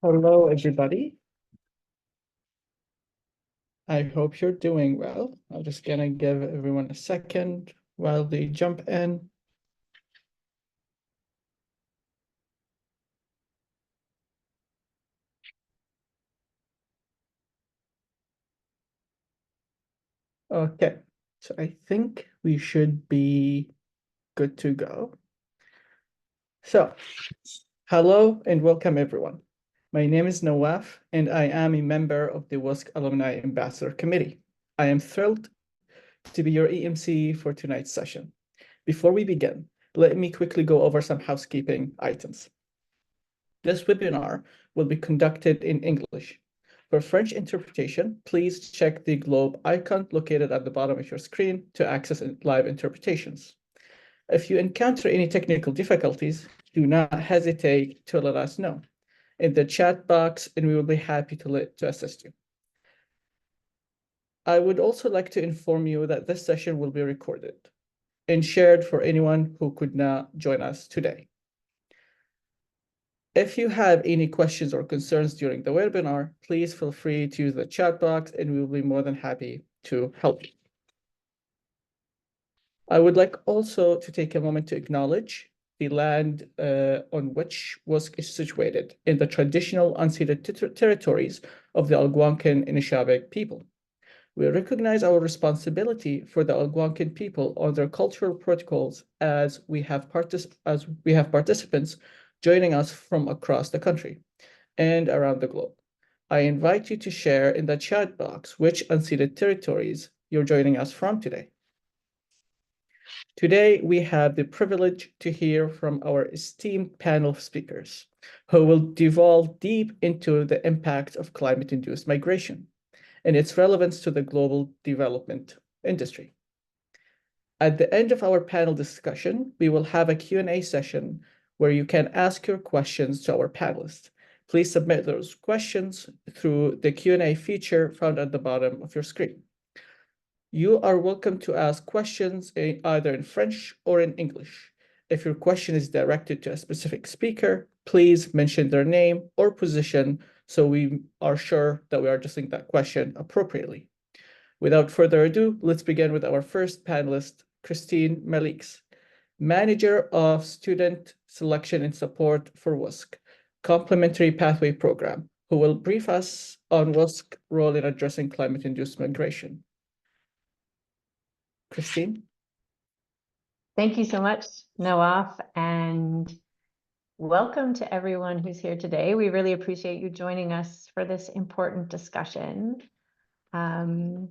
Hello, everybody. I hope you're doing well. I'm just gonna give everyone a second while they jump in. Okay, so I think we should be good to go. So, hello and welcome everyone. My name is Nawaf and I am a member of the WUSC Alumni Ambassador Committee. I am thrilled to be your EMC for tonight's session. Before we begin, let me quickly go over some housekeeping items. This webinar will be conducted in English. For French interpretation, please check the globe icon located at the bottom of your screen to access live interpretations. If you encounter any technical difficulties, do not hesitate to let us know in the chat box, and we will be happy to assist you. I would also like to inform you that this session will be recorded and shared for anyone who could not join us today. If you have any questions or concerns during the webinar, please feel free to use the chat box and we will be more than happy to help you. I would like also to take a moment to acknowledge the land on which WUSC is situated in the traditional unceded territories of the Algonquin and Nishnawbe people. We recognize our responsibility for the Algonquin people on their cultural protocols as we have participants joining us from across the country and around the globe. I invite you to share in the chat box which unceded territories you're joining us from today. Today, we have the privilege to hear from our esteemed panel of speakers who will delve deep into the impact of climate-induced migration and its relevance to the global development industry. At the end of our panel discussion, we will have a Q&A session where you can ask your questions to our panelists. Please submit those questions through the Q&A feature found at the bottom of your screen. You are welcome to ask questions either in French or in English. If your question is directed to a specific speaker, please mention their name or position so we are sure that we are addressing that question appropriately. Without further ado, let's begin with our first panelist, Christine Mylks, Manager of Student Selection and Support for WUSC, Complementary Pathway Program, who will brief us on WUSC's role in addressing climate-induced migration. Christine? Thank you so much, Nawaf, and welcome to everyone who's here today. We really appreciate you joining us for this important discussion. In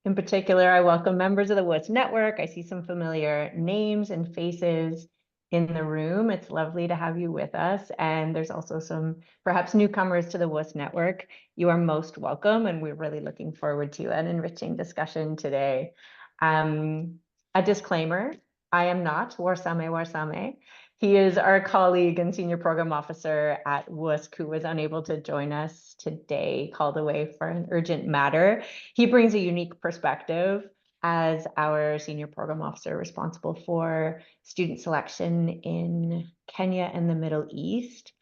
particular, I welcome members of the WUSC network. I see some familiar names and faces in the room. It's lovely to have you with us. And there's also some perhaps newcomers to the WUSC network. You are most welcome, and we're really looking forward to an enriching discussion today. A disclaimer, I am not Warsame. He is our colleague and senior program officer at WUSC who was unable to join us today, called away for an urgent matter. He brings a unique perspective as our senior program officer responsible for student selection in Kenya and the Middle East.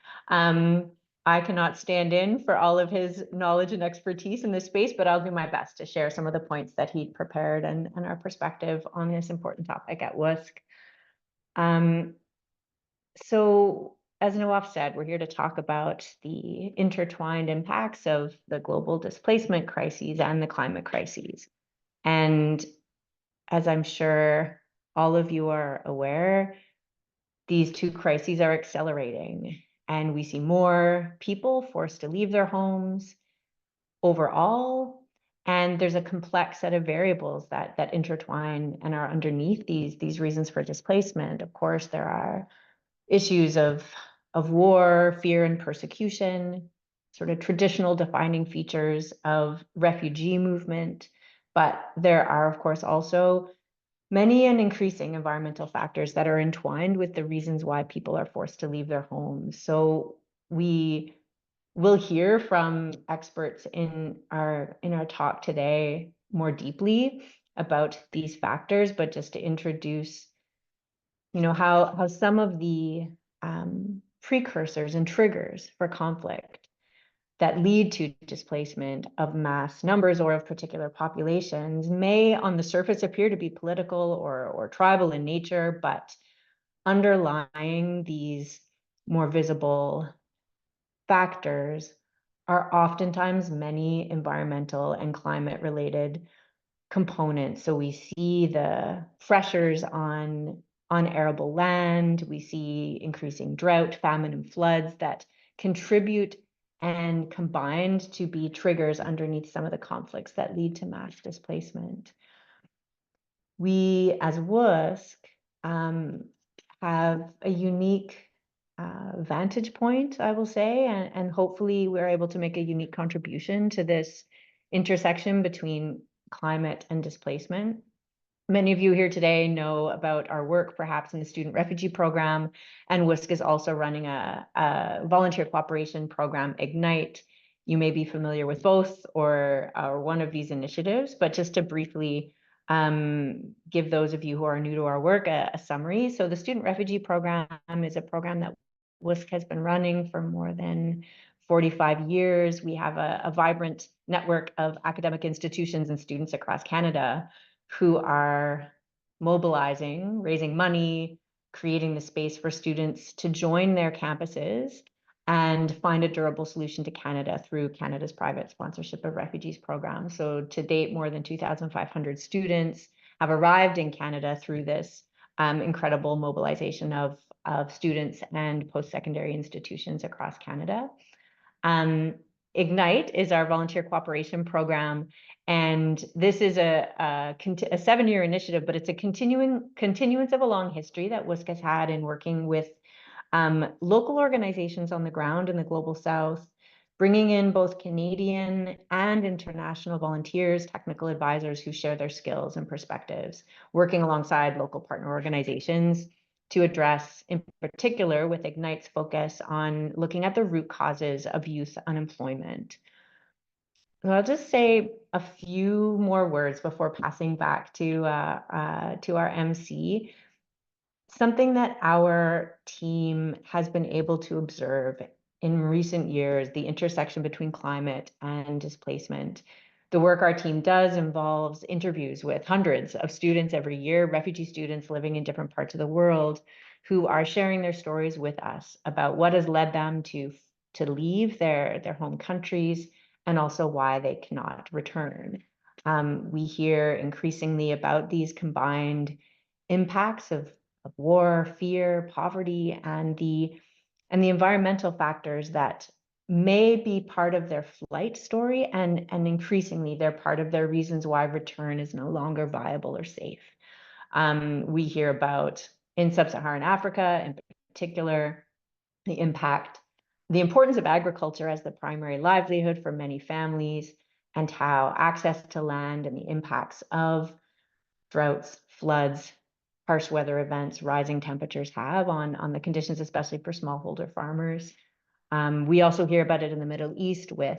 I cannot stand in for all of his knowledge and expertise in this space, but I'll do my best to share some of the points that he'd prepared and our perspective on this important topic at WUSC. So as Nawaf said, we're here to talk about the intertwined impacts of the global displacement crises and the climate crises. And as I'm sure all of you are aware, these two crises are accelerating, and we see more people forced to leave their homes overall. And there's a complex set of variables that intertwine and are underneath these reasons for displacement. Of course, there are issues of war, fear, and persecution, sort of traditional defining features of refugee movement. But there are, of course, also many and increasing environmental factors that are entwined with the reasons why people are forced to leave their homes. So we will hear from experts in our talk today more deeply about these factors, but just to introduce how some of the precursors and triggers for conflict that lead to displacement of mass numbers or of particular populations may on the surface appear to be political or tribal in nature, but underlying these more visible factors are oftentimes many environmental and climate-related components. So we see the pressures on arable land, we see increasing drought, famine, and floods that contribute and combined to be triggers underneath some of the conflicts that lead to mass displacement. We, as WUSC, have a unique vantage point, I will say, and hopefully we're able to make a unique contribution to this intersection between climate and displacement. Many of you here today know about our work, perhaps in the Student Refugee Program, and WUSC is also running a volunteer cooperation program, Ignite. You may be familiar with both or one of these initiatives, but just to briefly give those of you who are new to our work a summary. So the Student Refugee Program is a program that WUSC has been running for more than 45 years. We have a vibrant network of academic institutions and students across Canada who are mobilizing, raising money, creating the space for students to join their campuses and find a durable solution to Canada through Canada's private sponsorship of refugees program. So to date, more than 2,500 students have arrived in Canada through this incredible mobilization of students and post-secondary institutions across Canada. Ignite is our volunteer cooperation program, and this is a 7-year initiative, but it's a continuance of a long history that WUSC has had in working with local organizations on the ground in the Global South, bringing in both Canadian and international volunteers, technical advisors who share their skills and perspectives, working alongside local partner organizations to address, in particular, with Ignite's focus on looking at the root causes of youth unemployment. So I'll just say a few more words before passing back to our MC. Something that our team has been able to observe in recent years, the intersection between climate and displacement. The work our team does involves interviews with hundreds of students every year, refugee students living in different parts of the world, who are sharing their stories with us about what has led them to leave their home countries and also why they cannot return. We hear increasingly about these combined impacts of war, fear, poverty, and the environmental factors that may be part of their flight story, and increasingly they're part of their reasons why return is no longer viable or safe. We hear about, in sub-Saharan Africa in particular, the importance of agriculture as the primary livelihood for many families, and how access to land and the impacts of droughts, floods, harsh weather events, rising temperatures have on the conditions, especially for smallholder farmers. We also hear about it in the Middle East with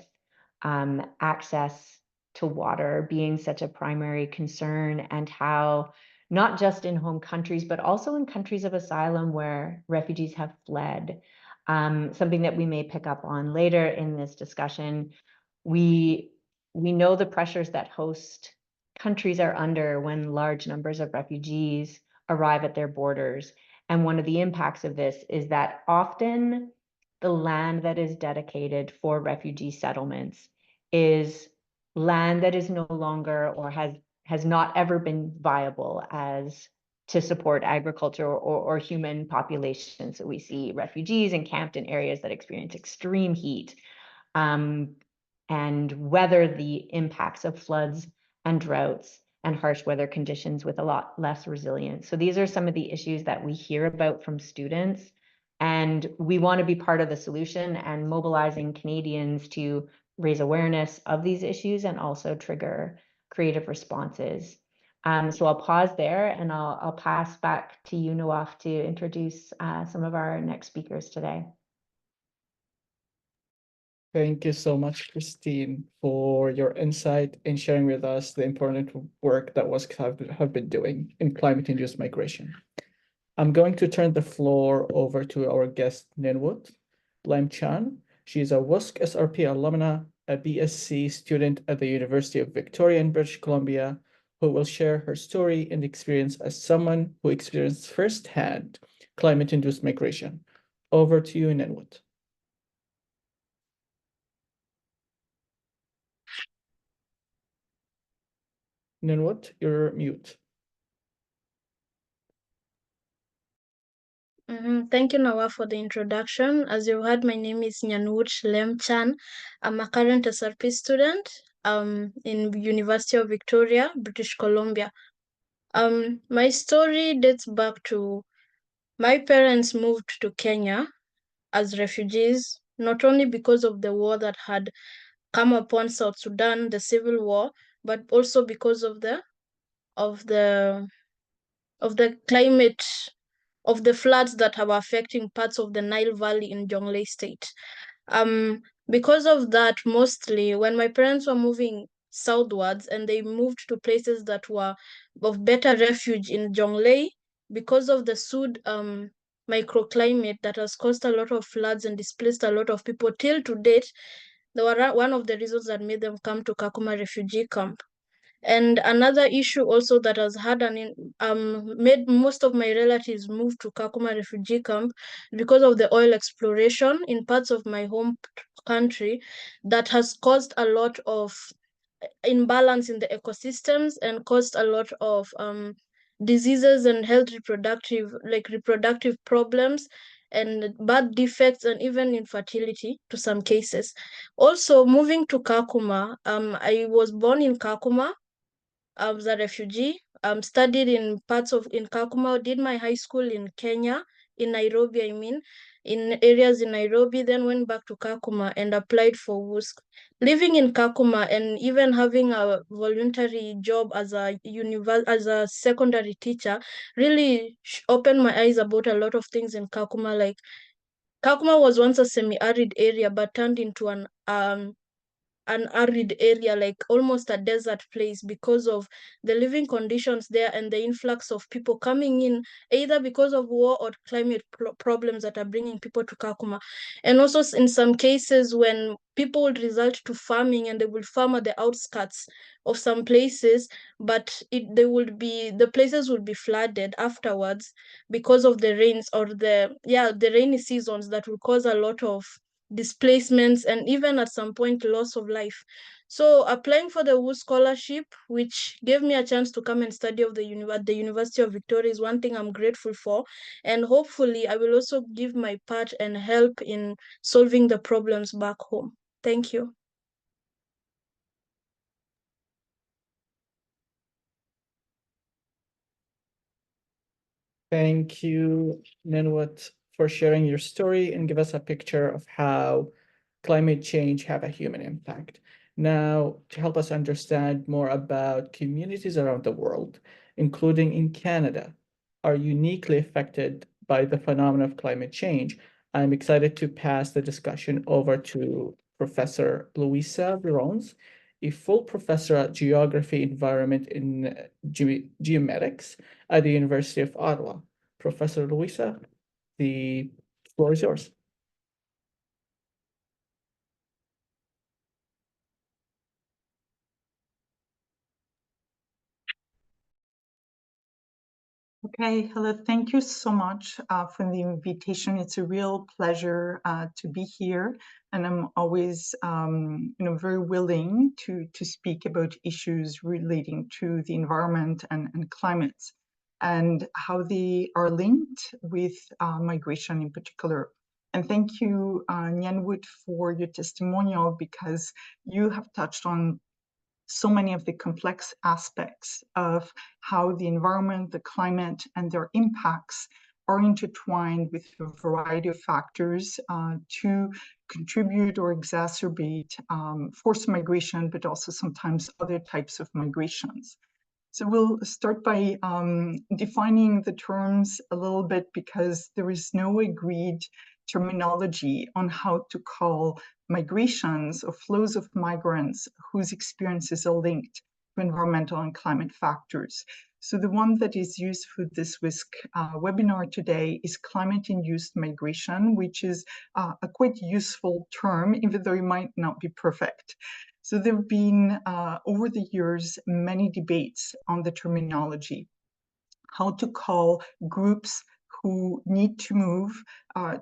access to water being such a primary concern, and how not just in home countries, but also in countries of asylum where refugees have fled. Something that we may pick up on later in this discussion. We know the pressures that host countries are under when large numbers of refugees arrive at their borders. And one of the impacts of this is that often the land that is dedicated for refugee settlements is land that is no longer or has not ever been viable as to support agriculture or human populations. So we see refugees encamped in areas that experience extreme heat and weather the impacts of floods and droughts and harsh weather conditions with a lot less resilience. So these are some of the issues that we hear about from students, and we want to be part of the solution and mobilizing Canadians to raise awareness of these issues and also trigger creative responses. So I'll pause there and I'll pass back to you, Nawaf, to introduce some of our next speakers today. Thank you so much, Christine, for your insight and sharing with us the important work that WUSC have been doing in climate-induced migration. I'm going to turn the floor over to our guest, Nyanwut Lem Chan, She is a WUSC SRP alumna, a BSc student at the University of Victoria in British Columbia, who will share her story and experience as someone who experienced firsthand climate-induced migration. Over to you, Nyanwut. Nyanwut, you're mute. Thank you, Nawa, for the introduction. As you heard, my name is Nyanwut Lem Chan. I'm a current SRP student in University of Victoria, British Columbia. My story dates back to my parents moved to Kenya as refugees, not only because of the war that had come upon South Sudan, the civil war, but also because of the climate, of the floods that are affecting parts of the Nile Valley in Jonglei State. Because of that, mostly when my parents were moving southwards and they moved to places that were of better refuge in Jonglei, because of the Sud microclimate that has caused a lot of floods and displaced a lot of people till to date, they were one of the reasons that made them come to Kakuma refugee camp. And another issue also that has had made most of my relatives move to Kakuma refugee camp because of the oil exploration in parts of my home country that has caused a lot of imbalance in the ecosystems and caused a lot of diseases and reproductive problems and birth defects and even infertility to some cases. Also, moving to Kakuma, I was born in Kakuma. I was a refugee. Studied in Kakuma, did my high school in Kenya, in Nairobi, in areas in Nairobi, then went back to Kakuma and applied for WUSC. Living in Kakuma and even having a voluntary job as a secondary teacher really opened my eyes about a lot of things in Kakuma. Like, Kakuma was once a semi-arid area, but turned into an arid area, like almost a desert place, because of the living conditions there and the influx of people coming in, either because of war or climate problems that are bringing people to Kakuma. And also in some cases when people would result to farming and they will farm at the outskirts of some places, but the places would be flooded afterwards because of the rains or the rainy seasons that will cause a lot of displacements and even at some point loss of life. So applying for the WUSC scholarship, which gave me a chance to come and study at the University of Victoria, is one thing I'm grateful for, and hopefully I will also give my part and help in solving the problems back home. Thank you. Thank you, Nyanwut, for sharing your story and give us a picture of how climate change have a human impact. Now, to help us understand more about communities around the world, including in Canada, are uniquely affected by the phenomenon of climate change, I'm excited to pass the discussion over to Professor Luisa Veronis, a full professor at Geography, Environment, and Geomatics at the University of Ottawa. Professor Luisa, the floor is yours. Okay, hello, thank you so much for the invitation. It's a real pleasure to be here, and I'm always very willing to speak about issues relating to the environment and climate and how they are linked with migration in particular. And thank you, Nyanwut, for your testimonial, because you have touched on so many of the complex aspects of how the environment, the climate, and their impacts are intertwined with a variety of factors to contribute or exacerbate forced migration, but also sometimes other types of migrations. So we'll start by defining the terms a little bit, because there is no agreed terminology on how to call migrations or flows of migrants whose experiences are linked to environmental and climate factors. So the one that is used for this WUSC webinar today is climate-induced migration, which is a quite useful term, even though it might not be perfect. So there have been, over the years, many debates on the terminology, how to call groups who need to move,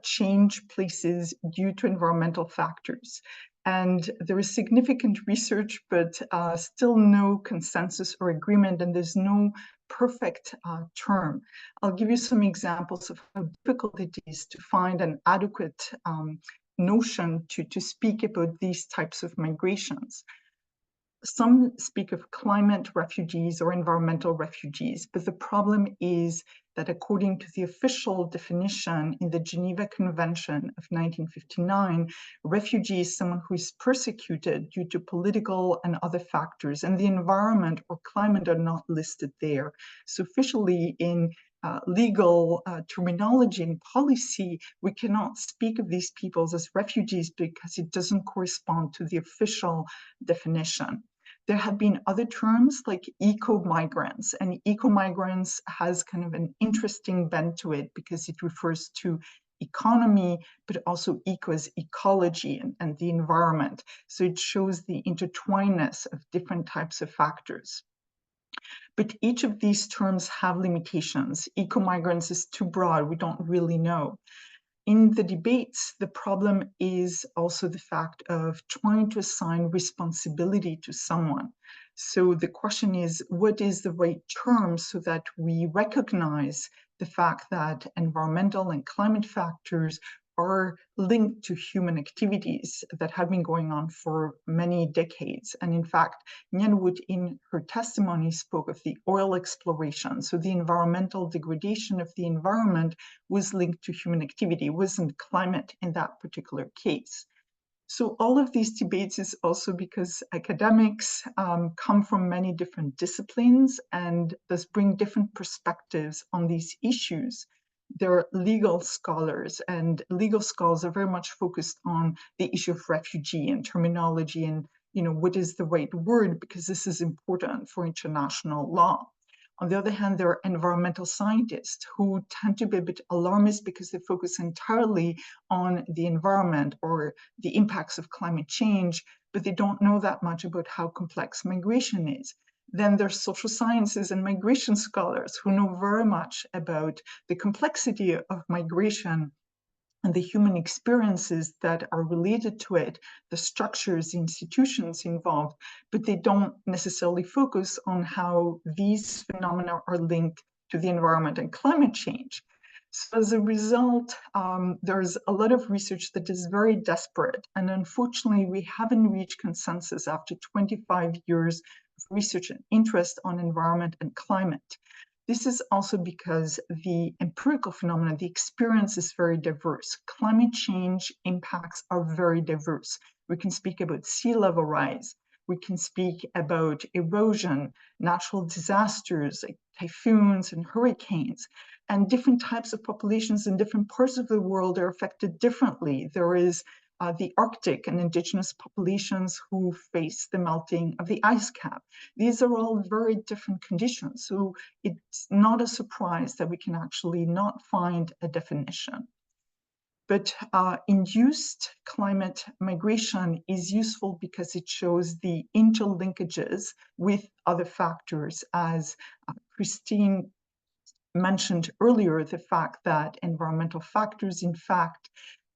change places due to environmental factors. And there is significant research, but still no consensus or agreement, and there's no perfect term. I'll give you some examples of how difficult it is to find an adequate notion to speak about these types of migrations. Some speak of climate refugees or environmental refugees, but the problem is that according to the official definition in the Geneva Convention of 1959, refugee is someone who is persecuted due to political and other factors, and the environment or climate are not listed there. So officially in legal terminology and policy, we cannot speak of these peoples as refugees because it doesn't correspond to the official definition. There have been other terms like eco-migrants, and eco-migrants has kind of an interesting bent to it because it refers to economy, but also eco as ecology and the environment. So it shows the intertwinedness of different types of factors. But each of these terms have limitations. Eco-migrants is too broad, we don't really know. In the debates, the problem is also the fact of trying to assign responsibility to someone. So the question is, what is the right term so that we recognize the fact that environmental and climate factors are linked to human activities that have been going on for many decades. And in fact, Nyanwut in her testimony spoke of the oil exploration. So the environmental degradation of the environment was linked to human activity, it wasn't climate in that particular case. So all of these debates is also because academics come from many different disciplines and thus bring different perspectives on these issues. There are legal scholars, and legal scholars are very much focused on the issue of refugee and terminology and, what is the right word, because this is important for international law. On the other hand, there are environmental scientists who tend to be a bit alarmist because they focus entirely on the environment or the impacts of climate change, but they don't know that much about how complex migration is. Then there's social sciences and migration scholars who know very much about the complexity of migration and the human experiences that are related to it, the structures, the institutions involved, but they don't necessarily focus on how these phenomena are linked to the environment and climate change. So as a result, there's a lot of research that is very desperate. And unfortunately, we haven't reached consensus after 25 years of research and interest on environment and climate. This is also because the empirical phenomena, the experience is very diverse. Climate change impacts are very diverse. We can speak about sea level rise. We can speak about erosion, natural disasters like typhoons and hurricanes, and different types of populations in different parts of the world are affected differently. There is the Arctic and indigenous populations who face the melting of the ice cap. These are all very different conditions. So it's not a surprise that we can actually not find a definition. But induced climate migration is useful because it shows the interlinkages with other factors, as Christine mentioned earlier, the fact that environmental factors, in fact,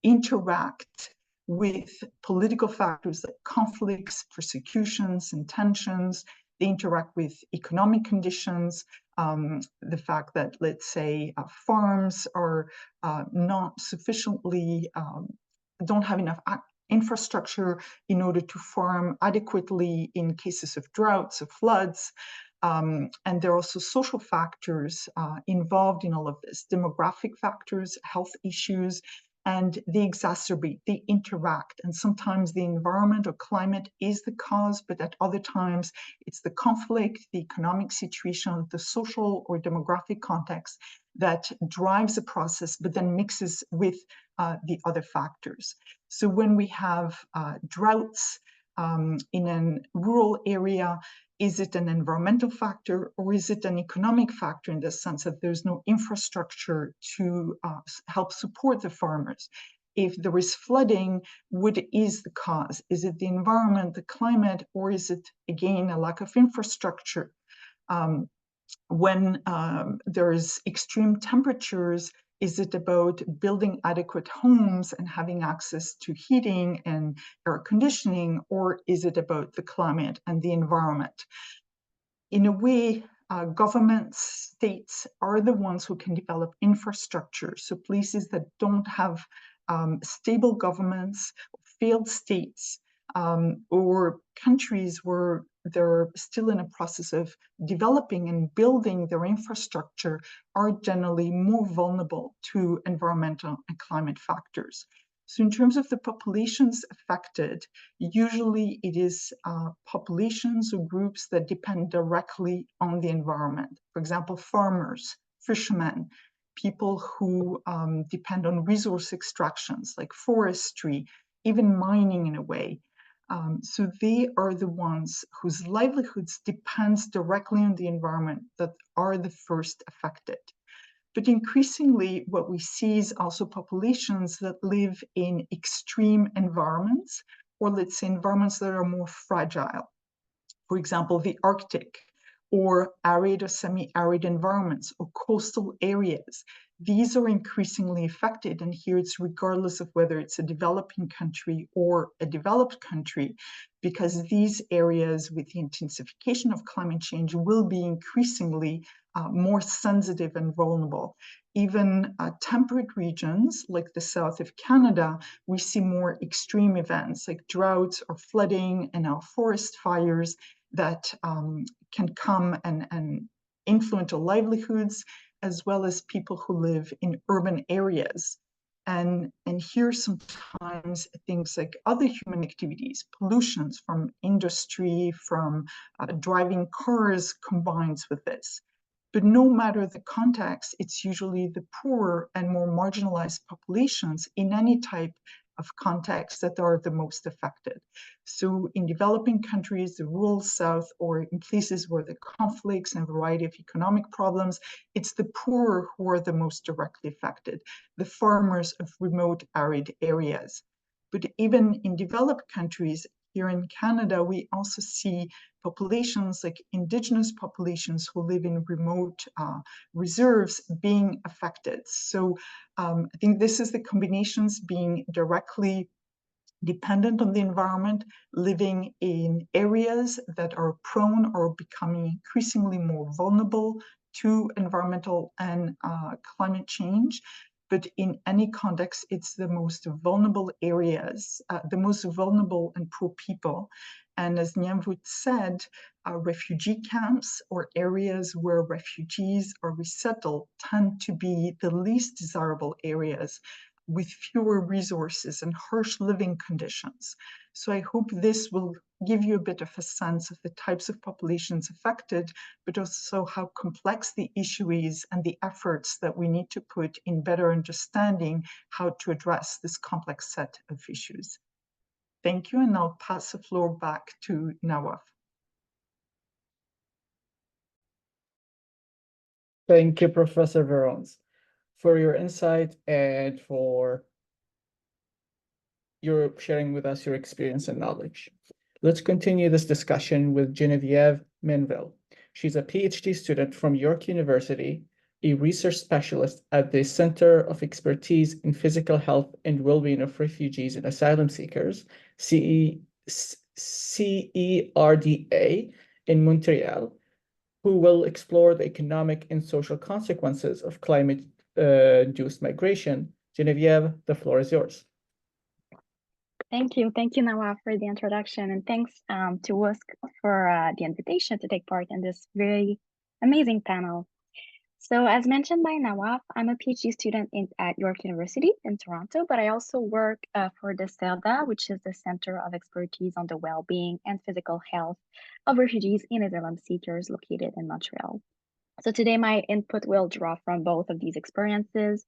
interact with political factors like conflicts, persecutions, and tensions. They interact with economic conditions, the fact that, let's say, farms are not sufficiently, don't have enough infrastructure in order to farm adequately in cases of droughts, of floods. And there are also social factors involved in all of this, demographic factors, health issues, and they exacerbate, they interact. And sometimes the environment or climate is the cause, but at other times it's the conflict, the economic situation, the social or demographic context that drives the process, but then mixes with the other factors. So when we have droughts in a rural area, Is it an environmental factor, or is it an economic factor in the sense that there's no infrastructure to help support the farmers? If there is flooding, what is the cause? Is it the environment, the climate, or is it, again, a lack of infrastructure? When there's extreme temperatures, is it about building adequate homes and having access to heating and air conditioning, or is it about the climate and the environment? In a way, governments, states are the ones who can develop infrastructure. So places that don't have stable governments, failed states, or countries where they're still in a process of developing and building their infrastructure are generally more vulnerable to environmental and climate factors. So in terms of the populations affected, usually it is populations or groups that depend directly on the environment. For example, farmers, fishermen, people who depend on resource extractions like forestry, even mining in a way. So they are the ones whose livelihoods depends directly on the environment that are the first affected. But increasingly, what we see is also populations that live in extreme environments, or let's say environments that are more fragile. For example, the Arctic, or arid or semi-arid environments, or coastal areas. These are increasingly affected, and here it's regardless of whether it's a developing country or a developed country, because these areas with the intensification of climate change will be increasingly more sensitive and vulnerable. Even temperate regions like the south of Canada, we see more extreme events like droughts or flooding and now forest fires that can come and influence our livelihoods, as well as people who live in urban areas. And here sometimes things like other human activities, pollutions from industry, from driving cars combines with this. But no matter the context, it's usually the poorer and more marginalized populations in any type of context that are the most affected. So in developing countries, the rural south, or in places where the conflicts and variety of economic problems, it's the poorer who are the most directly affected, the farmers of remote arid areas. But even in developed countries, here in Canada, we also see populations like Indigenous populations who live in remote reserves being affected. So I think this is the combinations being directly dependent on the environment, living in areas that are prone or becoming increasingly more vulnerable to environmental and climate change. But in any context, it's the most vulnerable areas, the most vulnerable and poor people. And as Nyanwut said, refugee camps or areas where refugees are resettled tend to be the least desirable areas, with fewer resources and harsh living conditions. So I hope this will give you a bit of a sense of the types of populations affected, but also how complex the issue is and the efforts that we need to put in better understanding how to address this complex set of issues. Thank you, and I'll pass the floor back to Nawaf. Thank you, Professor Veronis, for your insight and for your sharing with us your experience and knowledge. Let's continue this discussion with Geneviève Minville. She's a PhD student from York University, a research specialist at the Center of Expertise in Physical Health and Wellbeing of Refugees and Asylum Seekers, CERDA, in Montreal, who will explore the economic and social consequences of climate-induced migration. Geneviève, the floor is yours. Thank you, Nawaf, for the introduction, and thanks to WUSC for the invitation to take part in this very amazing panel. So as mentioned by Nawaf, I'm a PhD student at York University in Toronto, but I also work for the CERDA, which is the Center of Expertise on the Wellbeing and Physical Health of Refugees and Asylum Seekers located in Montreal. So today my input will draw from both of these experiences.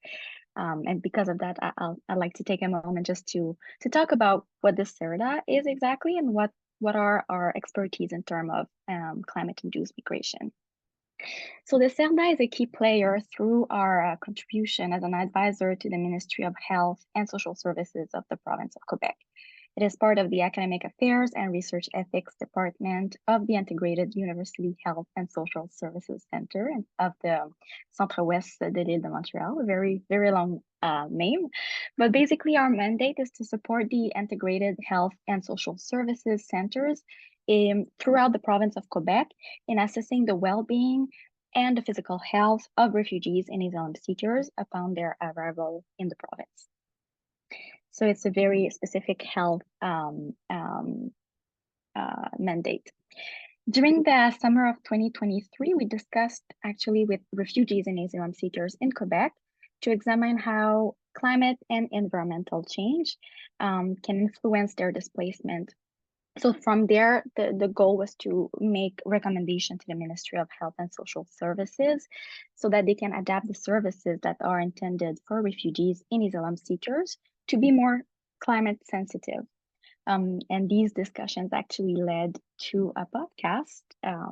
And because of that, I'd like to take a moment just to talk about what the CERDA is exactly and what what are our expertise in terms of climate-induced migration. So the CERDA is a key player through our contribution as an advisor to the Ministry of Health and Social Services of the province of Quebec. It is part of the Academic Affairs and Research Ethics Department of the Integrated University Health and Social Services Center of the Centre-Ouest de l'Île de Montreal, a very, very long name. But basically our mandate is to support the Integrated Health and Social Services Centers throughout the province of Quebec in assessing the well-being and the physical health of refugees and asylum seekers upon their arrival in the province. So it's a very specific health mandate. During the summer of 2023, we discussed actually with refugees and asylum seekers in Quebec to examine how climate and environmental change can influence their displacement. So from there, the goal was to make recommendations to the Ministry of Health and Social Services so that they can adapt the services that are intended for refugees and asylum seekers to be more climate sensitive. And these discussions actually led to a podcast,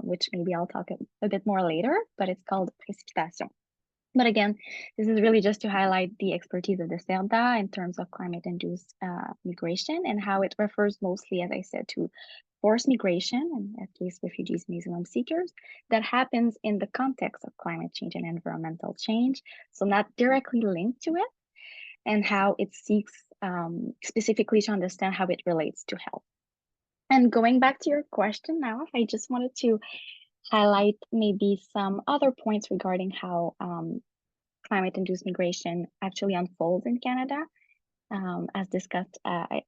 which maybe I'll talk a bit more later, but it's called Précipitation. But again, this is really just to highlight the expertise of the CERDA in terms of climate-induced migration and how it refers mostly, as I said, to forced migration, in that case, refugees and asylum seekers, that happens in the context of climate change and environmental change, so not directly linked to it, and how it seeks specifically to understand how it relates to health. And going back to your question now, I just wanted to highlight maybe some other points regarding how climate-induced migration actually unfolds in Canada, as discussed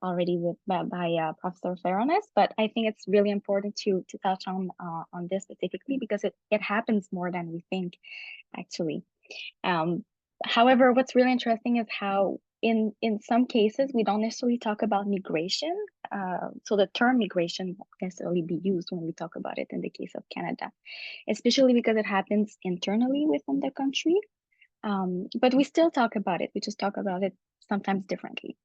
already by Professor Veronis. But I think it's really important to touch on this specifically because it happens more than we think, actually. However, what's really interesting is how in some cases, we don't necessarily talk about migration. So the term migration won't necessarily be used when we talk about it in the case of Canada, especially because it happens internally within the country. But we still talk about it. We just talk about it sometimes differently.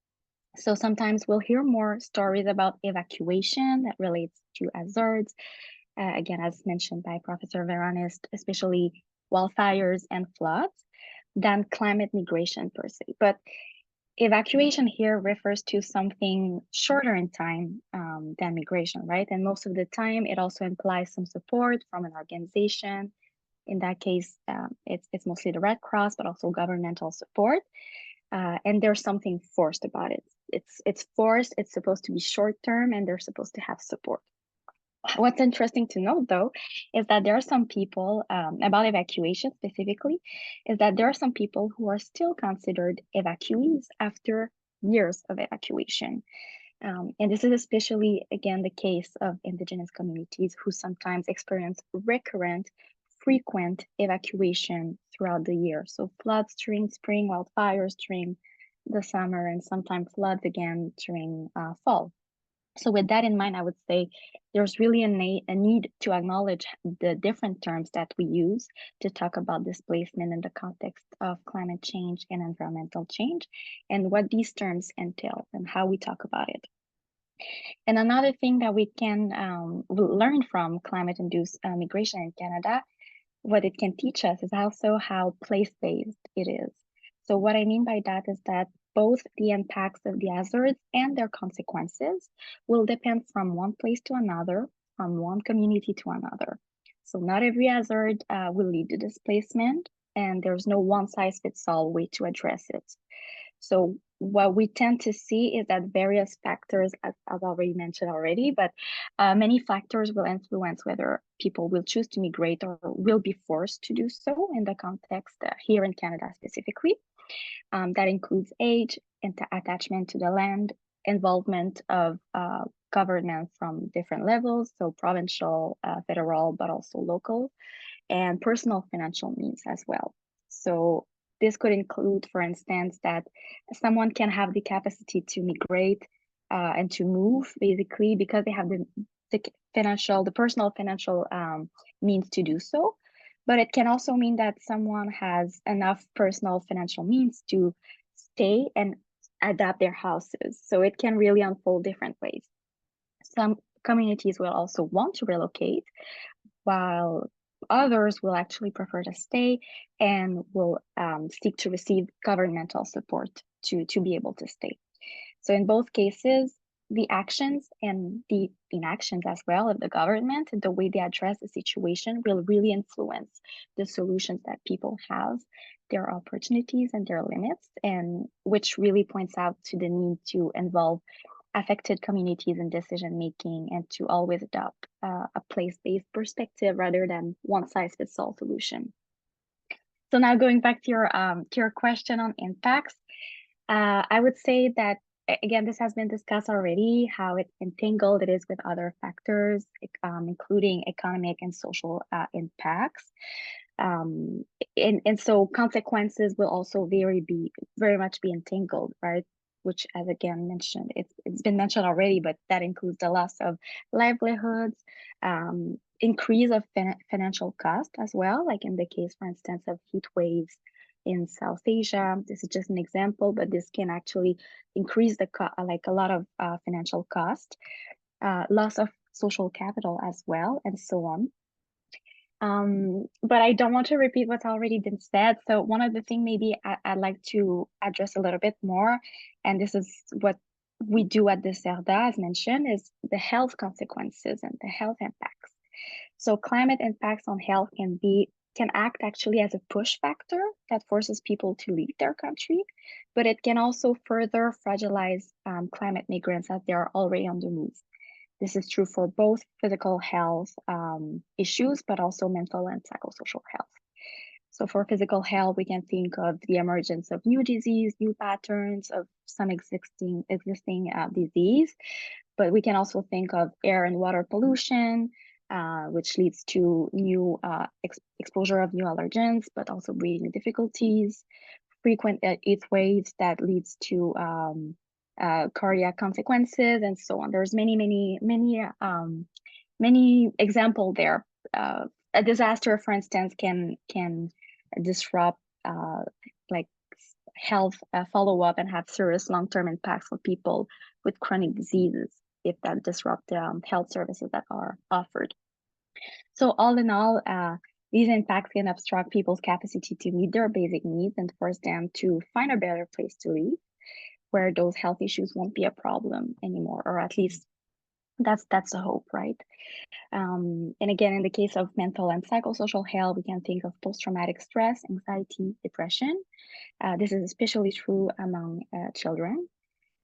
So sometimes we'll hear more stories about evacuation that relates to hazards. Again, as mentioned by Professor Veronis, especially wildfires and floods, than climate migration per se. But evacuation here refers to something shorter in time than migration, right? And most of the time, it also implies some support from an organization. In that case, it's mostly the Red Cross, but also governmental support. And there's something forced about it. It's forced, it's supposed to be short-term, and they're supposed to have support. What's interesting to note, though, is that there are some people, about evacuation specifically, is that there are some people who are still considered evacuees after years of evacuation. And this is especially, again, the case of Indigenous communities who sometimes experience recurrent, frequent evacuation throughout the year. So floods during spring, wildfires during the summer, and sometimes floods again during fall. So with that in mind, I would say there's really a need to acknowledge the different terms that we use to talk about displacement in the context of climate change and environmental change, and what these terms entail and how we talk about it. And another thing that we can learn from climate-induced migration in Canada, what it can teach us is also how place-based it is. So what I mean by that is that both the impacts of the hazards and their consequences will depend from one place to another, from one community to another. So not every hazard will lead to displacement, and there's no one-size-fits-all way to address it. So what we tend to see is that various factors, as I've already mentioned already, but many factors will influence whether people will choose to migrate or will be forced to do so in the context here in Canada specifically. That includes age, attachment to the land, involvement of government from different levels, so provincial, federal, but also local, and personal financial means as well. So this could include, for instance, that someone can have the capacity to migrate and to move, basically, because they have the personal financial means to do so. But it can also mean that someone has enough personal financial means to stay and adapt their houses. So it can really unfold different ways. Some communities will also want to relocate, while others will actually prefer to stay and will seek to receive governmental support to be able to stay. So in both cases, the actions and the inactions as well of the government and the way they address the situation will really influence the solutions that people have, their opportunities and their limits, and which really points out to the need to involve affected communities in decision making and to always adopt a place-based perspective rather than one-size-fits-all solution. So now going back to your question on impacts, I would say that, again, this has been discussed already, how entangled it is with other factors, including economic and social impacts. And so consequences will also very much be entangled, right? Which, as again mentioned, it's been mentioned already, but that includes the loss of livelihoods, increase of financial cost as well, like in the case, for instance, of heat waves in South Asia. This is just an example, but this can actually increase a lot of financial cost, loss of social capital as well, and so on. But I don't want to repeat what's already been said. So one of the things maybe I'd like to address a little bit more, and this is what we do at the CERDA, as mentioned, is the health consequences and the health impacts. So climate impacts on health can act actually as a push factor that forces people to leave their country, but it can also further fragilize climate migrants as they are already on the move. This is true for both physical health issues, but also mental and psychosocial health. So for physical health, we can think of the emergence of new disease, new patterns of some existing disease, but we can also think of air and water pollution, which leads to new exposure of new allergens, but also breathing difficulties, frequent heat waves that leads to cardiac consequences, and so on. There's many examples there. A disaster, for instance, can disrupt like health follow-up and have serious long-term impacts for people with chronic diseases if that disrupt health services that are offered. So all in all, these impacts can obstruct people's capacity to meet their basic needs and force them to find a better place to live, where those health issues won't be a problem anymore, or at least that's the hope, right? And again, in the case of mental and psychosocial health, we can think of post-traumatic stress, anxiety, depression. This is especially true among children.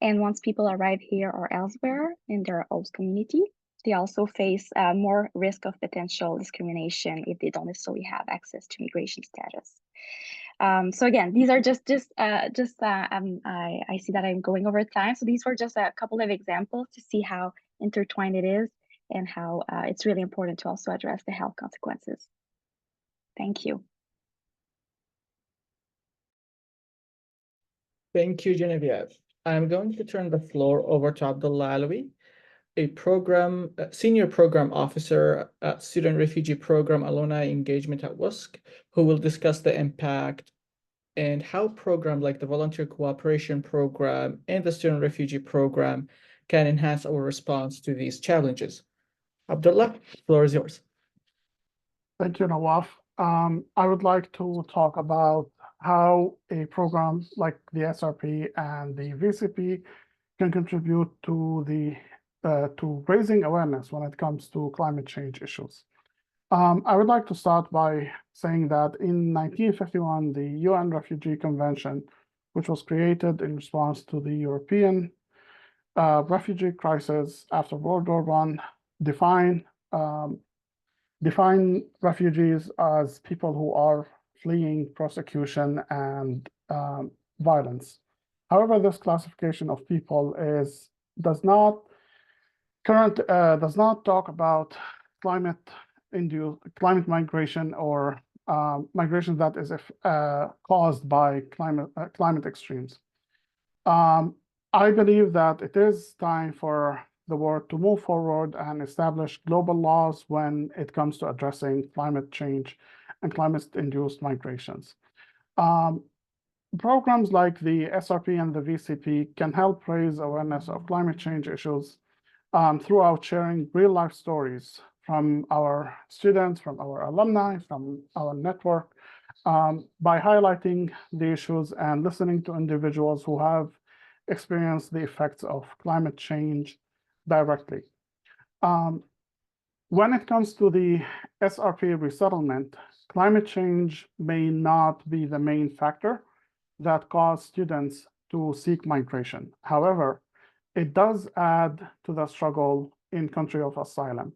And once people arrive here or elsewhere in their host community, they also face more risk of potential discrimination if they don't necessarily have access to migration status. So again, these are just I see that I'm going over time. So these were just a couple of examples to see how intertwined it is and how it's really important to also address the health consequences. Thank you. Thank you, Geneviève. I'm going to turn the floor over to Abdullah Olewi, a senior program officer at Student Refugee Program Alumni Engagement at WUSC, who will discuss the impact and how programs like the Volunteer Cooperation Program and the Student Refugee Program can enhance our response to these challenges. Abdullah, the floor is yours. Thank you, Nawaf. I would like to talk about how a program like the SRP and the VCP can contribute to raising awareness when it comes to climate change issues. I would like to start by saying that in 1951, the UN Refugee Convention, which was created in response to the European refugee crisis after World War I, define refugees as people who are fleeing persecution and violence. However, this classification of people does not talk about climate migration or migration that is caused by climate extremes. I believe that it is time for the world to move forward and establish global laws when it comes to addressing climate change and climate-induced migrations. Programs like the SRP and the VCP can help raise awareness of climate change issues throughout sharing real-life stories from our students, from our alumni, from our network, by highlighting the issues and listening to individuals who have experienced the effects of climate change directly. When it comes to the SRP resettlement, climate change may not be the main factor that caused students to seek migration. However, it does add to the struggle in country of asylum.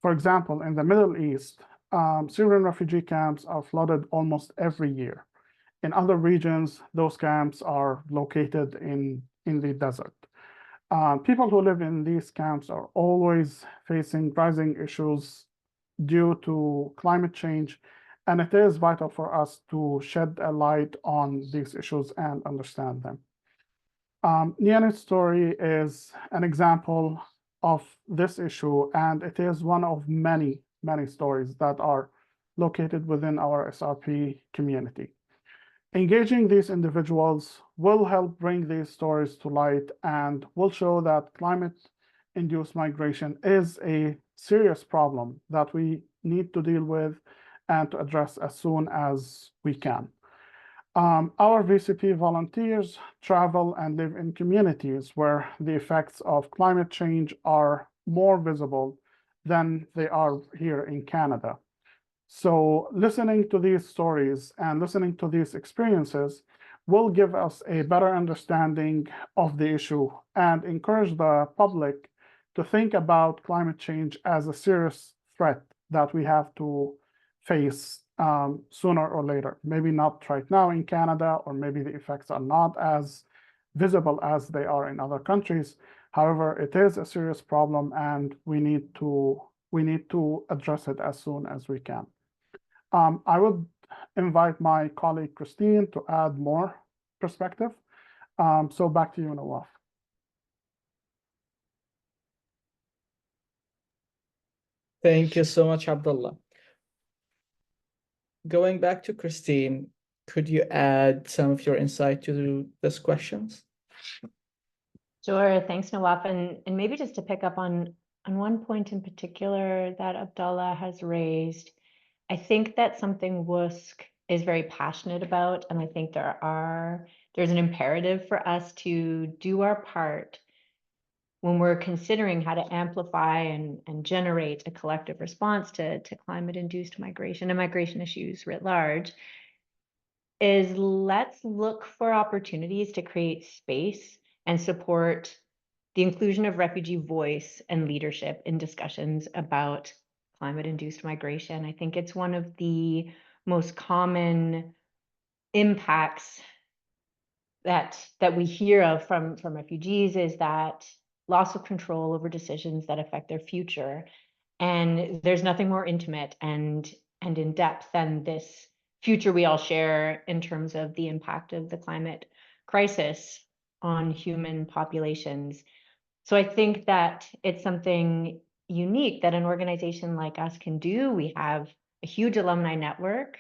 For example, in the Middle East, Syrian refugee camps are flooded almost every year. In other regions, those camps are located in the desert. People who live in these camps are always facing rising issues due to climate change, and it is vital for us to shed a light on these issues and understand them. Nyanwut's story is an example of this issue, and it is one of many, many stories that are located within our SRP community. Engaging these individuals will help bring these stories to light and will show that climate-induced migration is a serious problem that we need to deal with and to address as soon as we can. Our VCP volunteers travel and live in communities where the effects of climate change are more visible than they are here in Canada. So listening to these stories and listening to these experiences will give us a better understanding of the issue and encourage the public to think about climate change as a serious threat that we have to face sooner or later. Maybe not right now in Canada, or maybe the effects are not as visible as they are in other countries. However, it is a serious problem, and we need to address it as soon as we can. I would invite my colleague Christine to add more perspective. So back to you, Nawaf. Thank you so much, Abdullah. Going back to Christine, could you add some of your insight to these questions? Sure, thanks, Nawaf. And maybe just to pick up on one point in particular that Abdullah has raised, I think that's something WUSC is very passionate about, and I think there's an imperative for us to do our part when we're considering how to amplify and generate a collective response to climate-induced migration and migration issues writ large, is let's look for opportunities to create space and support the inclusion of refugee voice and leadership in discussions about climate-induced migration. I think it's one of the most common impacts that we hear of from refugees is that loss of control over decisions that affect their future. And there's nothing more intimate and in depth than this future we all share in terms of the impact of the climate crisis on human populations. So I think that it's something unique that an organization like us can do. We have a huge alumni network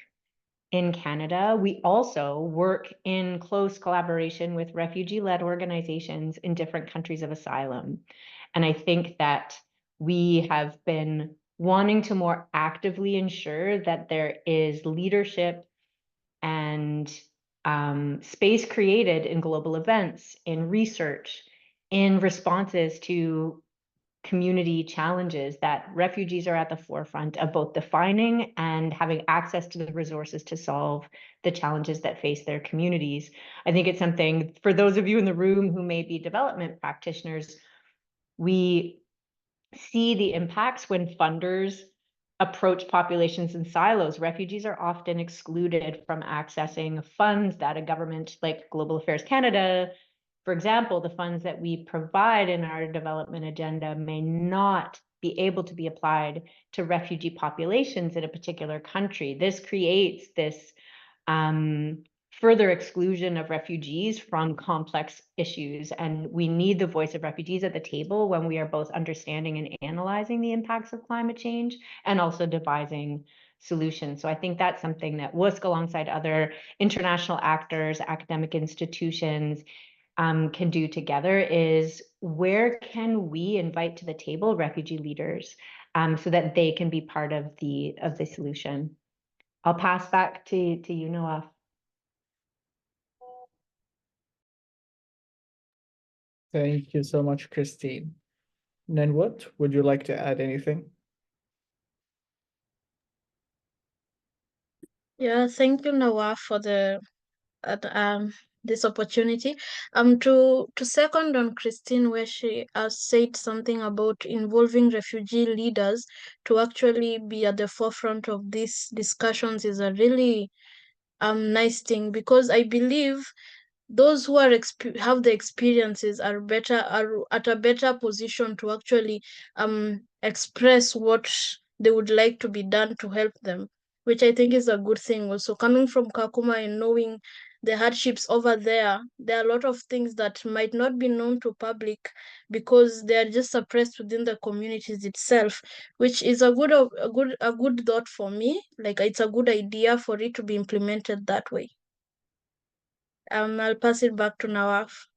in Canada. We also work in close collaboration with refugee-led organizations in different countries of asylum. And I think that we have been wanting to more actively ensure that there is leadership and space created in global events, in research, in responses to community challenges, that refugees are at the forefront of both defining and having access to the resources to solve the challenges that face their communities. I think it's something, for those of you in the room who may be development practitioners, we see the impacts when funders approach populations in silos. Refugees are often excluded from accessing funds that a government like Global Affairs Canada, for example, the funds that we provide in our development agenda may not be able to be applied to refugee populations in a particular country. This creates this further exclusion of refugees from complex issues. And we need the voice of refugees at the table when we are both understanding and analyzing the impacts of climate change and also devising solutions. So I think that's something that WUSC, alongside other international actors, academic institutions, can do together is where can we invite to the table refugee leaders so that they can be part of the solution. I'll pass back to you, Nawaf. Thank you so much, Christine. Nyanwut, would you like to add anything? Yeah, thank you, Nawaf, for this opportunity. To second on Christine, where she said something about involving refugee leaders to actually be at the forefront of these discussions is a really nice thing, because I believe those who have the experiences are at a better position to actually express what they would like to be done to help them, which I think is a good thing. Also, coming from Kakuma and knowing the hardships over there are a lot of things that might not be known to public because they are just suppressed within the communities itself, which is a good thought for me. Like, it's a good idea for it to be implemented that way. I'll pass it back to Nawaf.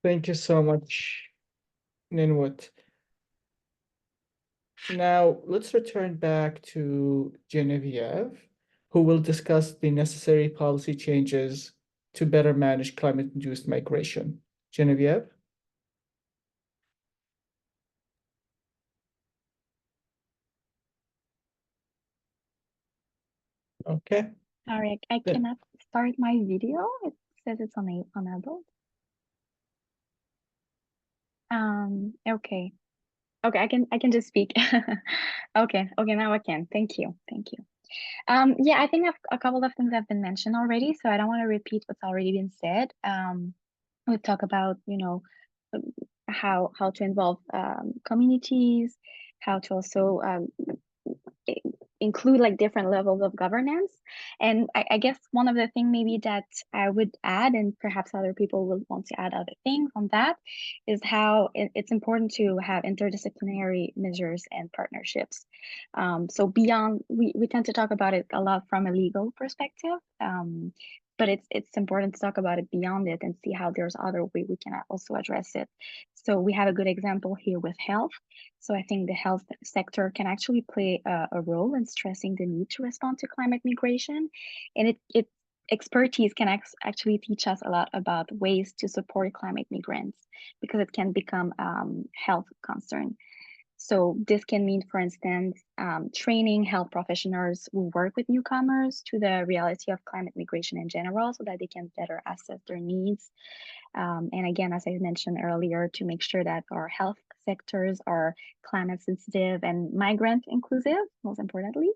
Thank you so much, Nyanwut. Now, let's return back to Geneviève, who will discuss the necessary policy changes to better manage climate-induced migration. Geneviève? Okay. Sorry, I Yeah. cannot start my video. It says it's unable. Okay. Okay, I can just speak. Okay, now I can. Thank you. Yeah, I think a couple of things have been mentioned already, so I don't want to repeat what's already been said. We talk about, how to involve communities, how to also include like different levels of governance. And I guess one of the things maybe that I would add, and perhaps other people will want to add other things on that, is how it's important to have interdisciplinary measures and partnerships. So beyond, we tend to talk about it a lot from a legal perspective, but it's important to talk about it beyond it and see how there's other way we can also address it. So we have a good example here with health. So I think the health sector can actually play a role in stressing the need to respond to climate migration. And it expertise can actually teach us a lot about ways to support climate migrants, because it can become health concern. So this can mean, for instance, training health professionals who work with newcomers to the reality of climate migration in general, so that they can better assess their needs. And again, as I mentioned earlier, to make sure that our health sectors are climate sensitive and migrant inclusive, most importantly.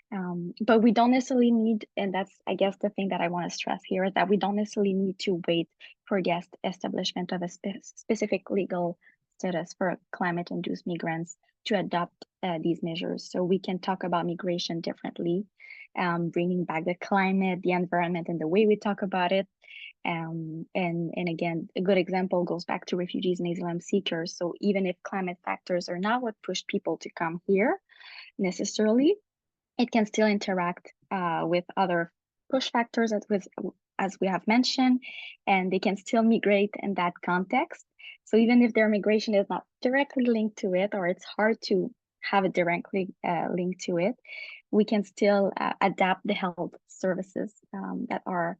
But we don't necessarily need, and that's, I guess, the thing that I want to stress here, is that we don't necessarily need to wait for the establishment of a specific legal status for climate-induced migrants to adopt these measures. So we can talk about migration differently, bringing back the climate, the environment, and the way we talk about it. And again, a good example goes back to refugees and asylum seekers. So even if climate factors are not what pushed people to come here necessarily, it can still interact with other push factors as we have mentioned, and they can still migrate in that context. So even if their migration is not directly linked to it, or it's hard to have it directly linked to it, we can still adapt the health services that are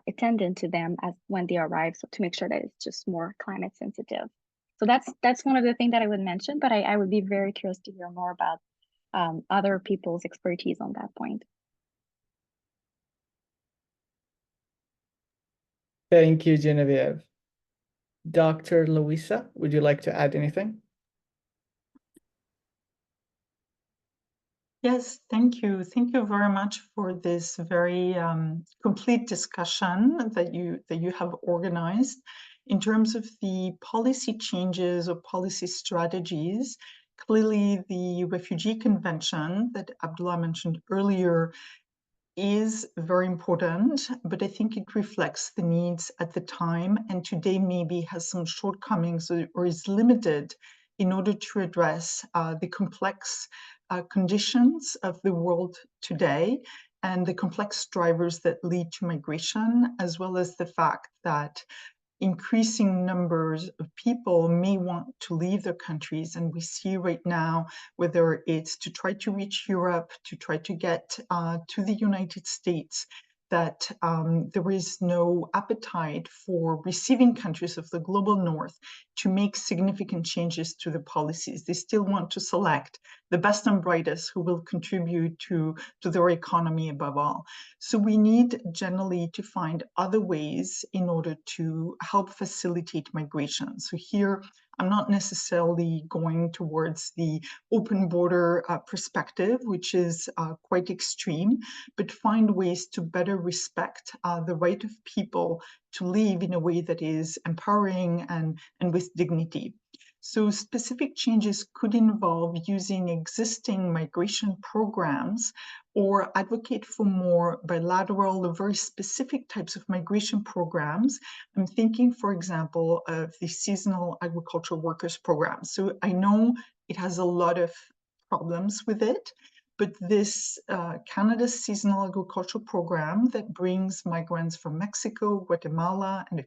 attendant to them as when they arrive, so to make sure that it's just more climate sensitive. So that's one of the things that I would mention, but I would be very curious to hear more about other people's expertise on that point. Thank you, Geneviève. Dr. Luisa, would you like to add anything? Yes, thank you. Thank you very much for this very complete discussion that you have organized. In terms of the policy changes or policy strategies, clearly the Refugee Convention that Abdullah mentioned earlier is very important, but I think it reflects the needs at the time, and today maybe has some shortcomings or is limited in order to address the complex conditions of the world today and the complex drivers that lead to migration, as well as the fact that increasing numbers of people may want to leave their countries. And we see right now, whether it's to try to reach Europe, to try to get to the United States, that there is no appetite for receiving countries of the global north to make significant changes to the policies. They still want to select the best and brightest who will contribute to their economy above all. So we need generally to find other ways in order to help facilitate migration. So here, I'm not necessarily going towards the open border perspective, which is quite extreme, but find ways to better respect the right of people to live in a way that is empowering and with dignity. So specific changes could involve using existing migration programs or advocate for more bilateral or very specific types of migration programs. I'm thinking, for example, of the seasonal agricultural workers program. So I know it has a lot of problems with it, but this Canada's seasonal agricultural program that brings migrants from Mexico, Guatemala, and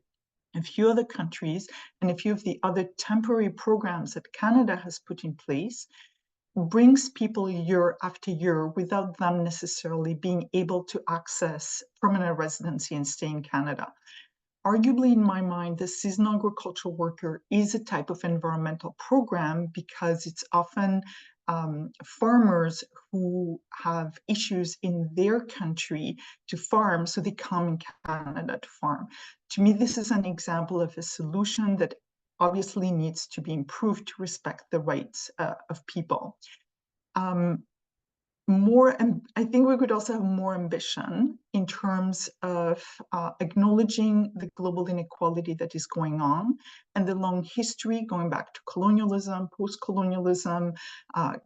a few other countries, and a few of the other temporary programs that Canada has put in place, brings people year after year without them necessarily being able to access permanent residency and stay in Canada. Arguably, in my mind, the seasonal agricultural worker is a type of environmental program because it's often farmers who have issues in their country to farm, so they come in Canada to farm. To me, this is an example of a solution that obviously needs to be improved to respect the rights of people. I think we could also have more ambition in terms of acknowledging the global inequality that is going on and the long history going back to colonialism, post-colonialism,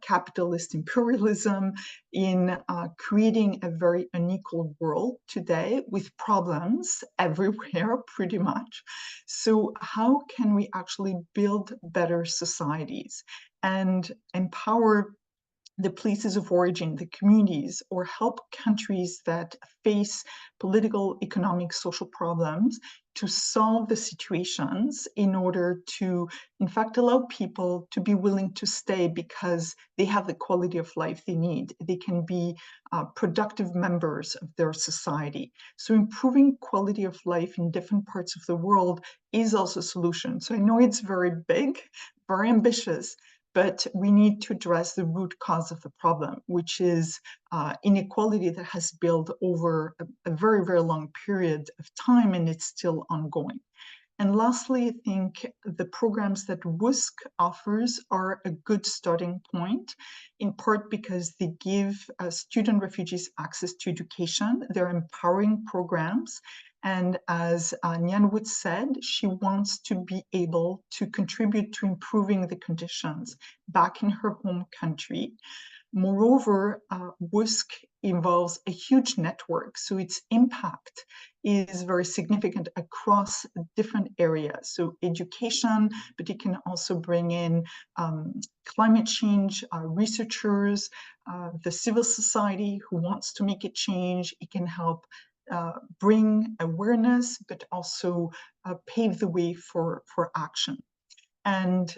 capitalist imperialism in creating a very unequal world today with problems everywhere pretty much. So how can we actually build better societies and empower the places of origin, the communities, or help countries that face political, economic, social problems to solve the situations in order to, in fact, allow people to be willing to stay because they have the quality of life they need. They can be productive members of their society. So improving quality of life in different parts of the world is also a solution. So I know it's very big, very ambitious, but we need to address the root cause of the problem, which is inequality that has built over a very, very long period of time, and it's still ongoing. And lastly, I think the programs that WUSC offers are a good starting point, in part because they give student refugees access to education. They're empowering programs. And as Nyanwut said, she wants to be able to contribute to improving the conditions back in her home country. Moreover, WUSC involves a huge network, so its impact is very significant across different areas. So education, but it can also bring in climate change researchers, the civil society who wants to make a change. It can help bring awareness, but also pave the way for action. And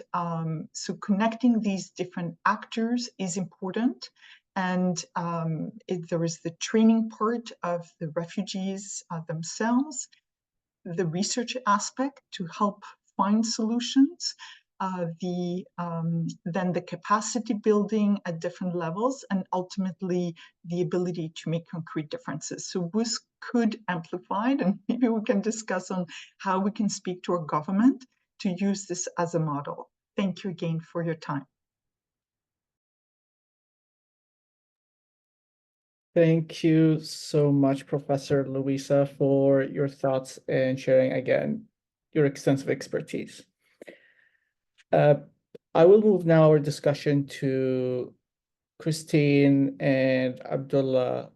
so connecting these different actors is important. And there is the training part of the refugees themselves, the research aspect to help find solutions, then the capacity building at different levels, and ultimately the ability to make concrete differences. So WUSC could amplify it, and maybe we can discuss on how we can speak to our government to use this as a model. Thank you again for your time. Thank you so much, Professor Luisa, for your thoughts and sharing again your extensive expertise. I will move now our discussion to Christine and Abdullah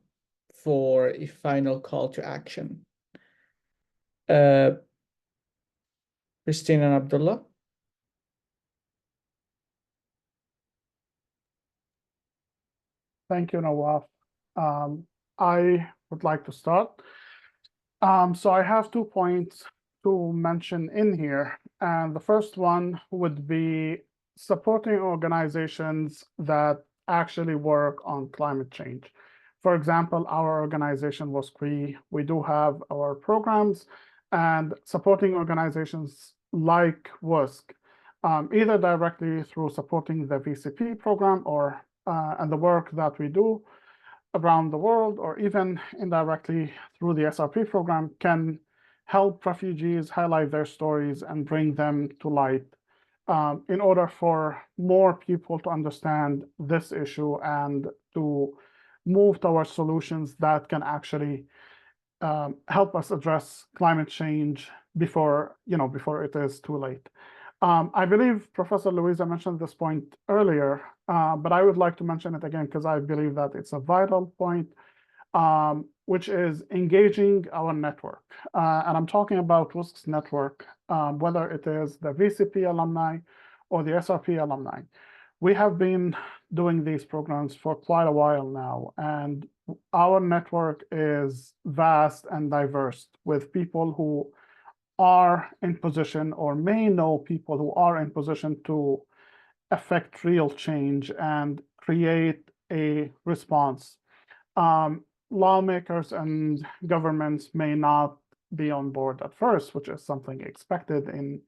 for a final call to action. Christine and Abdullah. Thank you, Nawaf. I would like to start. So I have 2 points to mention in here. And the first one would be supporting organizations that actually work on climate change. For example, our organization, WUSC, we do have our programs, and supporting organizations like WUSC, either directly through supporting the VCP program or and the work that we do around the world, or even indirectly through the SRP program, can help refugees highlight their stories and bring them to light in order for more people to understand this issue and to move towards solutions that can actually help us address climate change before it is too late. I believe Professor Luisa mentioned this point earlier, but I would like to mention it again because I believe that it's a vital point, which is engaging our network. And I'm talking about WUSC's network, whether it is the VCP alumni or the SRP alumni. We have been doing these programs for quite a while now, and our network is vast and diverse with people who are in position or may know people who are in position to affect real change and create a response. Lawmakers and governments may not be on board at first, which is something expected in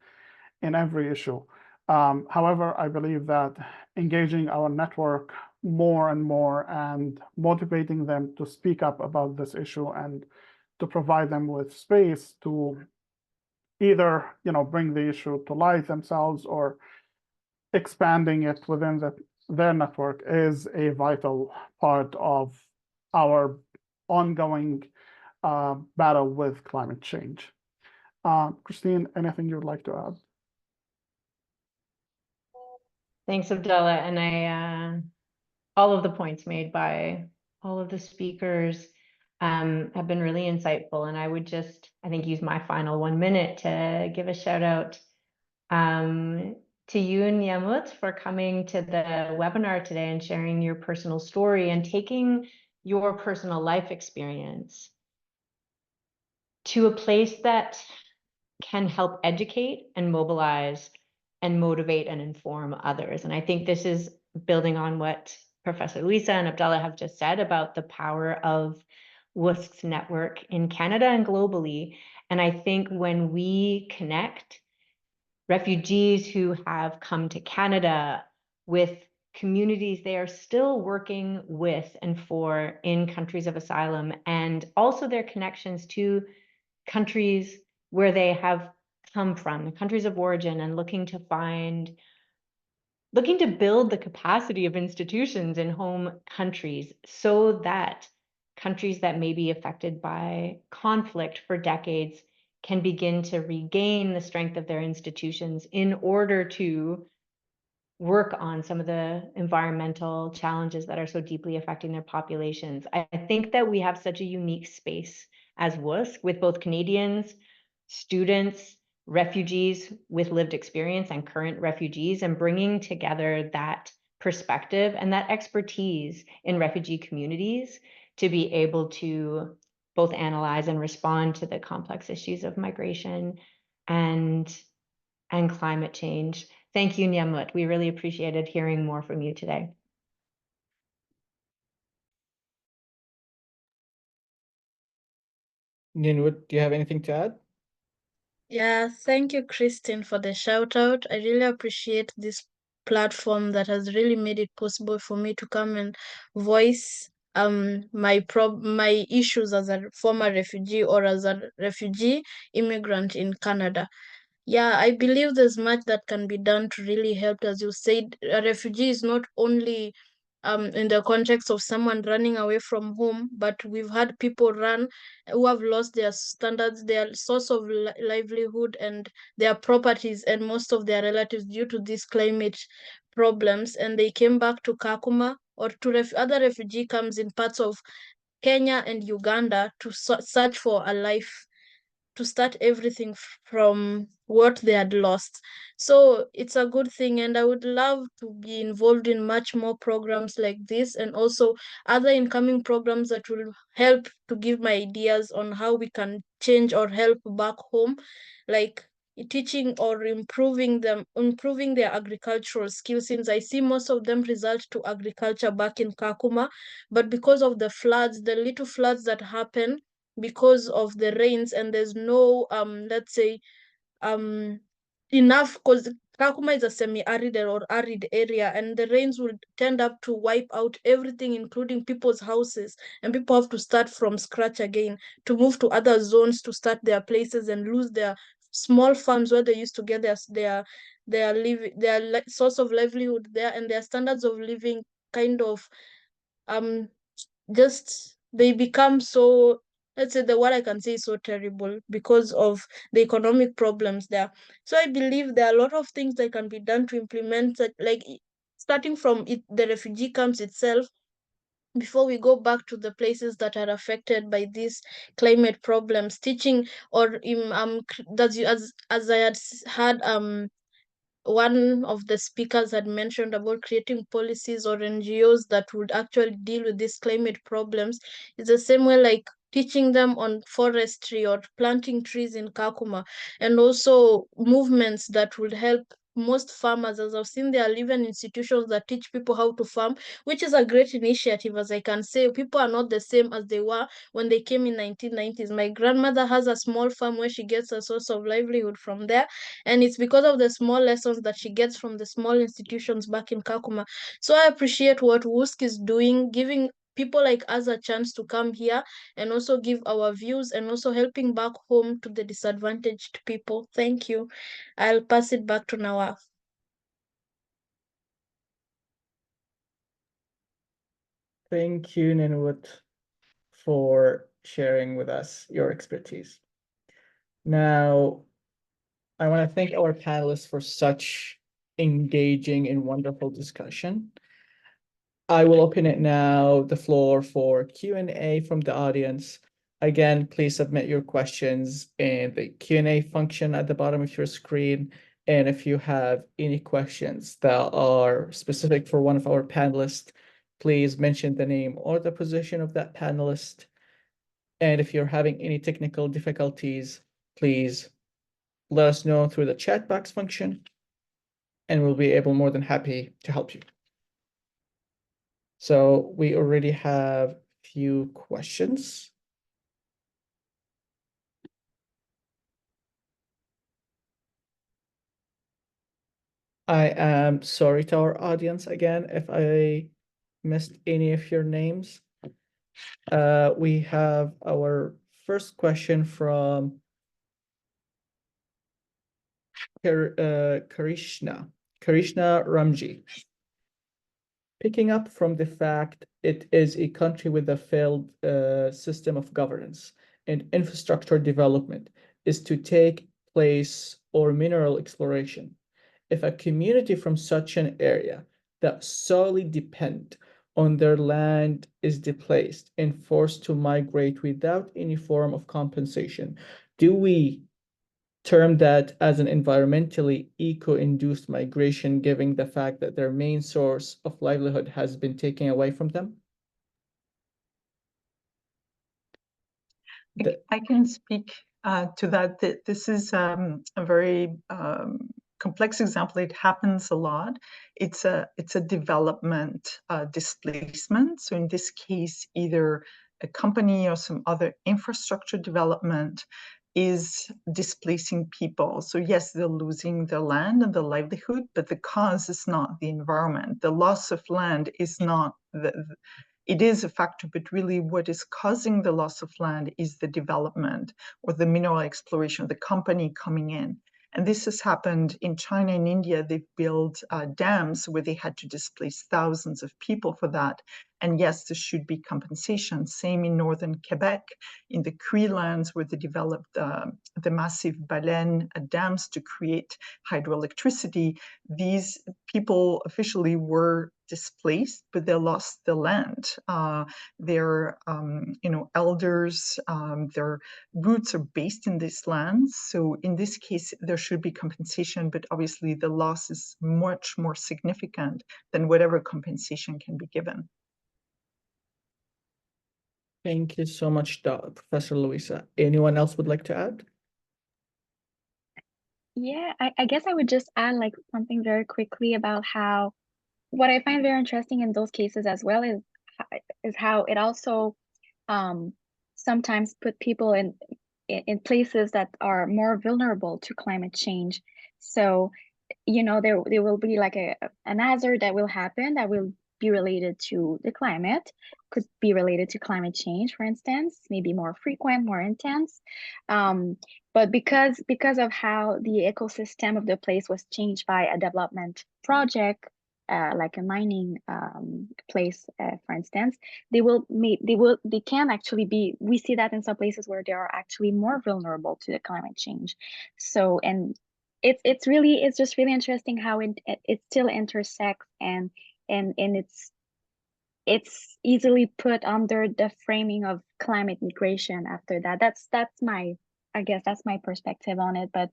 every issue. However, I believe that engaging our network more and more and motivating them to speak up about this issue and to provide them with space to either bring the issue to light themselves or expanding it within their network is a vital part of our ongoing battle with climate change. Christine, anything you'd like to add? Thanks, Abdullah. And all of the points made by all of the speakers have been really insightful. And I would just, I think, use my final 1 minute to give a shout out to you, Nyanwut, for coming to the webinar today and sharing your personal story and taking your personal life experience to a place that can help educate and mobilize and motivate and inform others. And I think this is building on what Professor Luisa and Abdullah have just said about the power of WUSC's network in Canada and globally. And I think when we connect refugees who have come to Canada with communities they are still working with and for in countries of asylum, and also their connections to countries where they have come from, the countries of origin, and looking to build the capacity of institutions in home countries so that countries that may be affected by conflict for decades can begin to regain the strength of their institutions in order to work on some of the environmental challenges that are so deeply affecting their populations. I think that we have such a unique space as WUSC with both Canadians, students, refugees with lived experience and current refugees, and bringing together that perspective and that expertise in refugee communities to be able to both analyze and respond to the complex issues of migration and climate change. Thank you, Nyanwut. We really appreciated hearing more from you today. Nyanwut, do you have anything to add? Yeah, thank you, Christine, for the shout out. I really appreciate this platform that has really made it possible for me to come and voice my issues as a former refugee or as a refugee immigrant in Canada. Yeah, I believe there's much that can be done to really help. As you said, a refugee is not only in the context of someone running away from home, but we've had people run who have lost their standards, their source of livelihood, and their properties, and most of their relatives due to these climate problems. And they came back to Kakuma or to other refugee camps in parts of Kenya and Uganda to search for a life, to start everything from what they had lost. So it's a good thing, and I would love to be involved in much more programs like this, and also other incoming programs that will help to give my ideas on how we can change or help back home, like teaching or improving their agricultural skills, since I see most of them result to agriculture back in Kakuma. But because of the floods, the little floods that happen because of the rains, and there's no let's say enough, because Kakuma is a semi-arid or arid area, and the rains will tend up to wipe out everything, including people's houses, and people have to start from scratch again to move to other zones to start their places and lose their small farms where they used to get their source of livelihood there, and their standards of living kind of just they become so, let's say the word I can say is so terrible because of the economic problems there. So I believe there are a lot of things that can be done to implement that, like starting from the refugee camps itself, before we go back to the places that are affected by these climate problems, teaching or as I had heard one of the speakers had mentioned about creating policies or NGOs that would actually deal with these climate problems. It's the same way, like teaching them on forestry or planting trees in Kakuma, and also movements that would help most farmers. As I've seen, there are even institutions that teach people how to farm, which is a great initiative. As I can say, people are not the same as they were when they came in 1990s. My grandmother has a small farm where she gets a source of livelihood from there, and it's because of the small lessons that she gets from the small institutions back in Kakuma. So I appreciate what WUSC is doing, giving people like us a chance to come here and also give our views, and also helping back home to the disadvantaged people. Thank you. I'll pass it back to Nawaf. Thank you, Nyanwut, for sharing with us your expertise. Now, I want to thank our panelists for such engaging and wonderful discussion. I will open it now, the floor for Q&A from the audience. Again, please submit your questions in the Q&A function at the bottom of your screen. And if you have any questions that are specific for one of our panelists, please mention the name or the position of that panelist. And if you're having any technical difficulties, please let us know through the chat box function, and we'll be more than happy to help you. So we already have a few questions. I am sorry to our audience again if I missed any of your names. We have our first question from Karishna Ramji. Picking up from the fact it is a country with a failed system of governance and infrastructure development is to take place or mineral exploration. If a community from such an area that solely depend on their land is displaced and forced to migrate without any form of compensation, do we term that as an environmentally eco-induced migration, given the fact that their main source of livelihood has been taken away from them? I can speak to that. This is a very complex example. It happens a lot. It's a development displacement. So in this case, either a company or some other infrastructure development is displacing people. So yes, they're losing their land and their livelihood, but the cause is not the environment. The loss of land is not it is a factor, but really what is causing the loss of land is the development or the mineral exploration, the company coming in. And this has happened in China and India. They've built dams where they had to displace thousands of people for that. And yes, there should be compensation. Same in northern Quebec, in the Cree lands where they developed the massive baleine dams to create hydroelectricity. These people officially were displaced, but they lost the land. Their elders, their roots are based in this land. So in this case, there should be compensation, but obviously the loss is much more significant than whatever compensation can be given. Thank you so much, Professor Luisa. Anyone else would like to add? Yeah, I guess I would just add like something very quickly about how what I find very interesting in those cases as well is how it also sometimes put people in places that are more vulnerable to climate change. So, you know, there will be like an hazard that will happen that will be related to the climate, could be related to climate change, for instance, maybe more frequent, more intense. But because of how the ecosystem of the place was changed by a development project, like a mining place, for instance, they can actually be, we see that in some places where they are actually more vulnerable to the climate change. So, and it's just really interesting how it still intersects and it's easily put under the framing of climate migration after that. That's my, I guess that's my perspective on it, but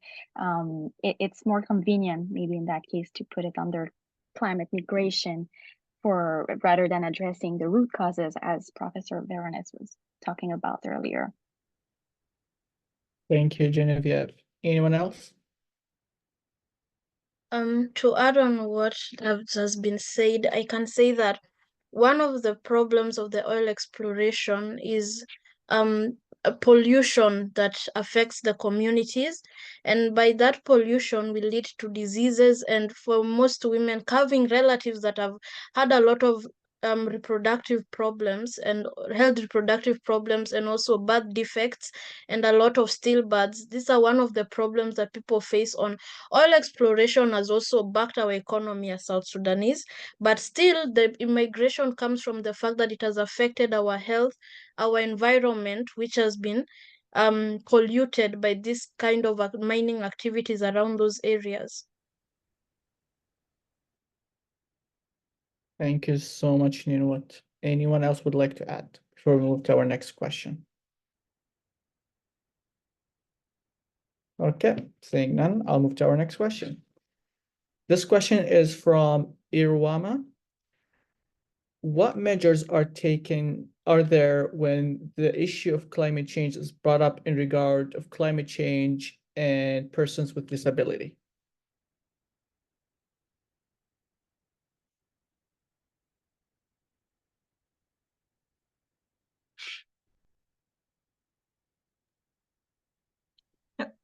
it's more convenient maybe in that case to put it under climate migration rather than addressing the root causes, as Professor Veronis was talking about earlier. Thank you, Geneviève. Anyone else? To add on what has been said, I can say that one of the problems of the oil exploration is a pollution that affects the communities, and by that pollution will lead to diseases, and for most women, having relatives that have had a lot of reproductive problems and health reproductive problems and also birth defects and a lot of stillbirths. These are one of the problems that people face on oil exploration. Has also backed our economy as South Sudanese, but still the immigration comes from the fact that it has affected our health, our environment, which has been polluted by this kind of mining activities around those areas. Thank you so much, Nyanwut. Anyone else would like to add before we move to our next question? Okay, seeing none, I'll move to our next question. This question is from Irwama. What measures are there when the issue of climate change is brought up in regard of climate change and persons with disability?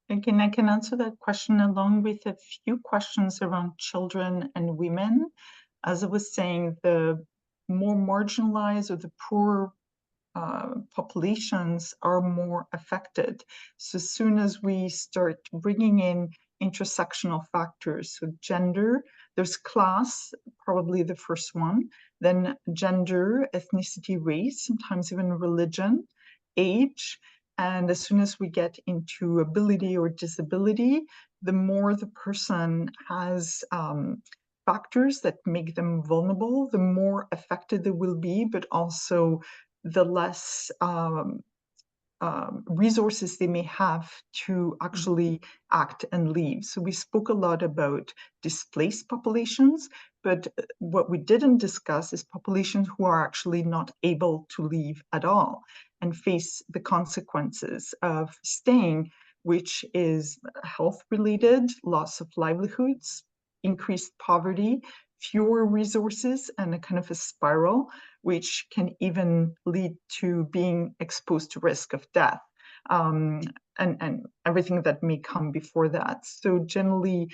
Again, I can answer that question along with a few questions around children and women. As I was saying, the more marginalized or the poorer populations are more affected. So as soon as we start bringing in intersectional factors, so gender, there's class, probably the first one, then gender, ethnicity, race, sometimes even religion, age, and as soon as we get into ability or disability, the more the person has factors that make them vulnerable, the more affected they will be, but also the less resources they may have to actually act and leave. So we spoke a lot about displaced populations, but what we didn't discuss is populations who are actually not able to leave at all and face the consequences of staying, which is health-related, loss of livelihoods, increased poverty, fewer resources, and a kind of a spiral, which can even lead to being exposed to risk of death, and everything that may come before that. So generally,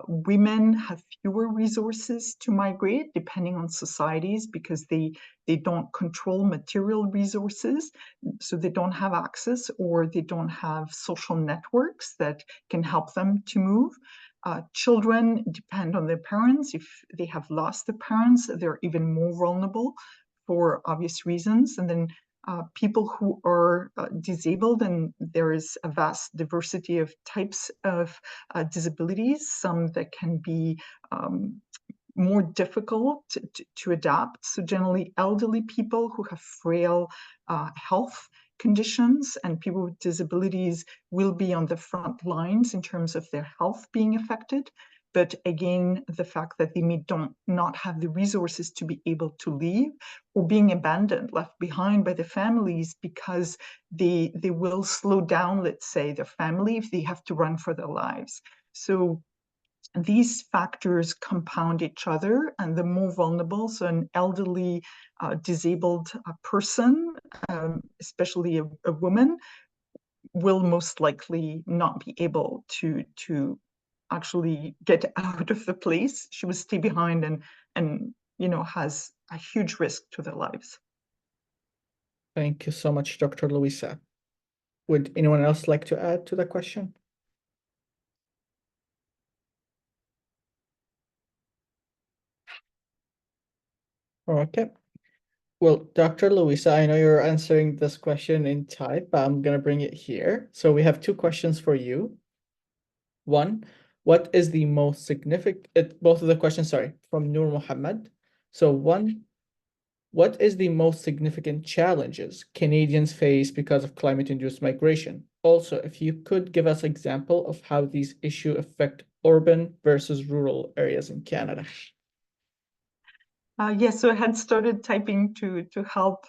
women have fewer resources to migrate, depending on societies, because they don't control material resources, so they don't have access, or they don't have social networks that can help them to move. Children depend on their parents. If they have lost their parents, they're even more vulnerable for obvious reasons. And then people who are disabled, and there is a vast diversity of types of disabilities, some that can be more difficult to adapt. So generally elderly people who have frail health conditions and people with disabilities will be on the front lines in terms of their health being affected. But again, the fact that they may not have the resources to be able to leave, or being abandoned, left behind by the families because they will slow down, let's say, their family if they have to run for their lives. So these factors compound each other, and the more vulnerable, so an elderly, disabled person, especially a woman, will most likely not be able to actually get out of the place. She will stay behind and has a huge risk to their lives. Thank you so much, Dr. Luisa. Would anyone else like to add to the question? Okay. Well, Dr. Luisa, I know you're answering this question in type, but I'm going to bring it here. So we have two questions for you. One, what is the most significant, both of the questions, sorry, from Noor Muhammad. So one, what is the most significant challenges Canadians face because of climate-induced migration? Also, if you could give us an example of how these issues affect urban versus rural areas in Canada. Yes, so I had started typing to help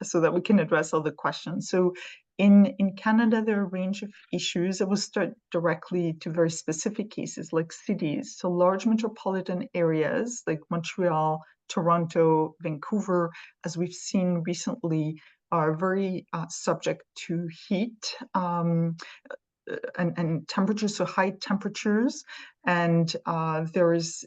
so that we can address all the questions. So in Canada, there are a range of issues. I will start directly to very specific cases like cities. So large metropolitan areas like Montreal, Toronto, Vancouver, as we've seen recently, are very subject to heat and temperatures, so high temperatures. And there is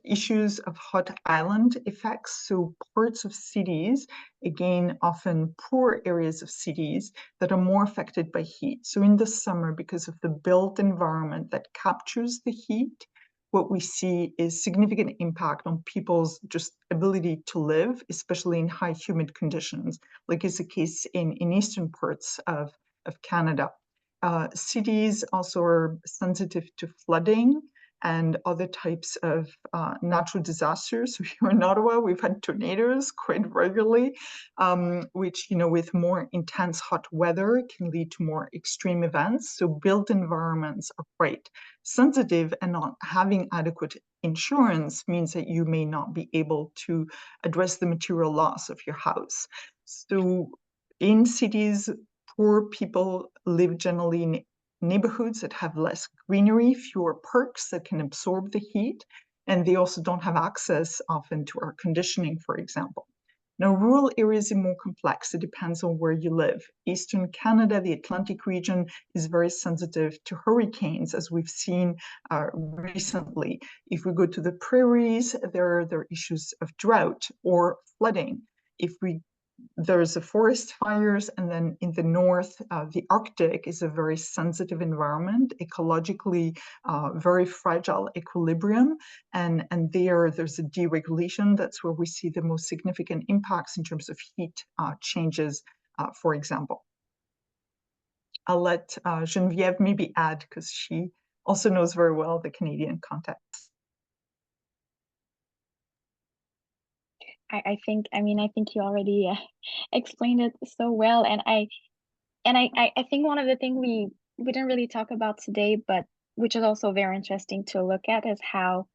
issues of hot island effects. So parts of cities, again, often poor areas of cities that are more affected by heat. So in the summer, because of the built environment that captures the heat, what we see is significant impact on people's just ability to live, especially in high humid conditions, like is the case in eastern parts of Canada. Cities also are sensitive to flooding and other types of natural disasters. So here in Ottawa, we've had tornadoes quite regularly, which, with more intense hot weather can lead to more extreme events. So built environments are quite sensitive, and not having adequate insurance means that you may not be able to address the material loss of your house. So in cities, poor people live generally in neighborhoods that have less greenery, fewer parks that can absorb the heat, and they also don't have access often to air conditioning, for example. Now, rural areas are more complex. It depends on where you live. Eastern Canada, the Atlantic region, is very sensitive to hurricanes, as we've seen recently. If we go to the prairies, there are issues of drought or flooding. There's forest fires, and then in the north, the Arctic is a very sensitive environment, ecologically very fragile equilibrium, and there's a deregulation. That's where we see the most significant impacts in terms of heat changes, for example. I'll let Geneviève maybe add, because she also knows very well the Canadian context. I think you already explained it so well, and I think one of the things we didn't really talk about today, but which is also very interesting to look at, is how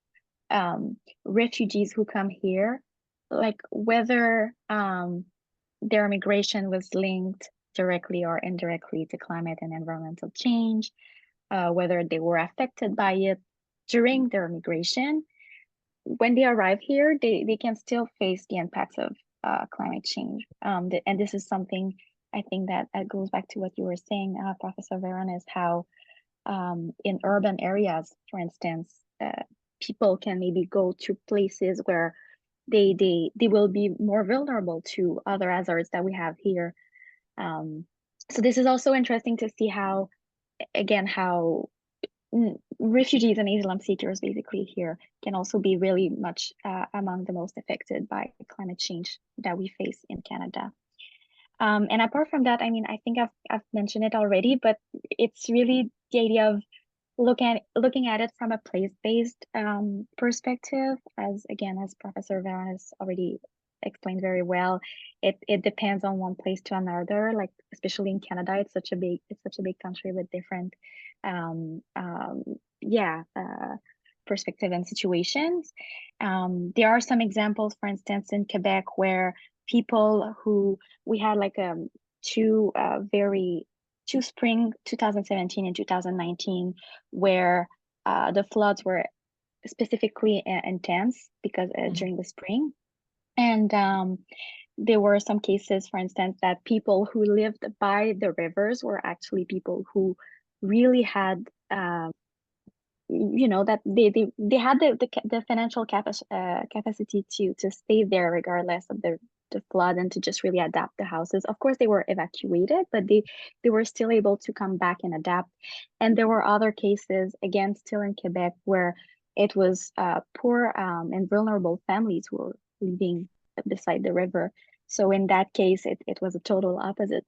refugees who come here, like whether their migration was linked directly or indirectly to climate and environmental change, whether they were affected by it during their migration. When they arrive here, they can still face the impacts of climate change. And this is something I think that goes back to what you were saying, Professor Veronis, how in urban areas, for instance, people can maybe go to places where they will be more vulnerable to other hazards that we have here. So this is also interesting to see how, again, how refugees and asylum seekers basically here can also be really much among the most affected by climate change that we face in Canada. And apart from that, I think I've mentioned it already, but it's really the idea of looking at it from a place-based perspective, as Professor Veronis already explained very well, it depends on one place to another. Like especially in Canada, it's such a big country with different perspective and situations. There are some examples, for instance, in Quebec, where people who we had like two spring 2017 and 2019 where the floods were specifically intense because during the spring, and there were some cases, for instance, that people who lived by the rivers were actually people who really had that they had the financial capacity to stay there regardless of the flood and to just really adapt the houses. Of course, they were evacuated, but they were still able to come back and adapt. And there were other cases, again, still in Quebec, where it was poor and vulnerable families who were living beside the river. So in that case, it was a total opposite.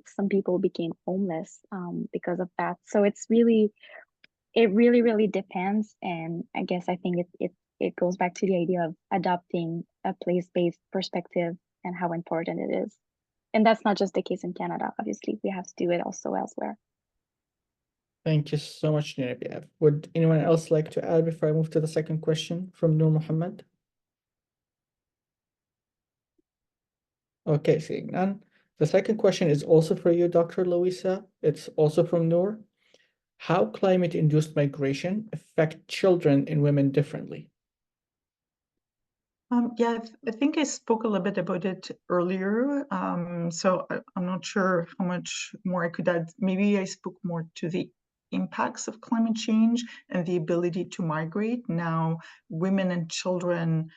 Some people became homeless because of that. So it really depends. And I guess I think it goes back to the idea of adopting a place-based perspective and how important it is. And that's not just the case in Canada. Obviously, we have to do it also elsewhere. Thank you so much, Geneviève. Would anyone else like to add before I move to the second question from Noor Mohammed? Okay, seeing none. The second question is also for you, Dr. Luisa. It's also from Noor. How climate-induced migration affect children and women differently? Yeah, I think I spoke a little bit about it earlier. So I'm not sure how much more I could add. Maybe I spoke more to the impacts of climate change and the ability to migrate. Now, women and children,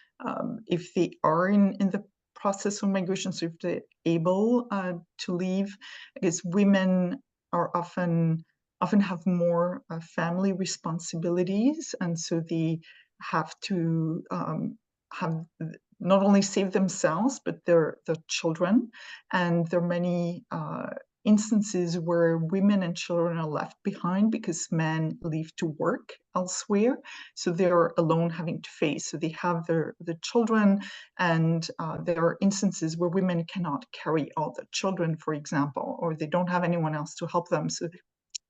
if they are in the process of migration, so if they're able to leave, I guess women are often have more family responsibilities, and so they have to have not only save themselves but their children. And there are many instances where women and children are left behind because men leave to work elsewhere, so they're alone having to face. So they have the children, and there are instances where women cannot carry all the children, for example, or they don't have anyone else to help them. So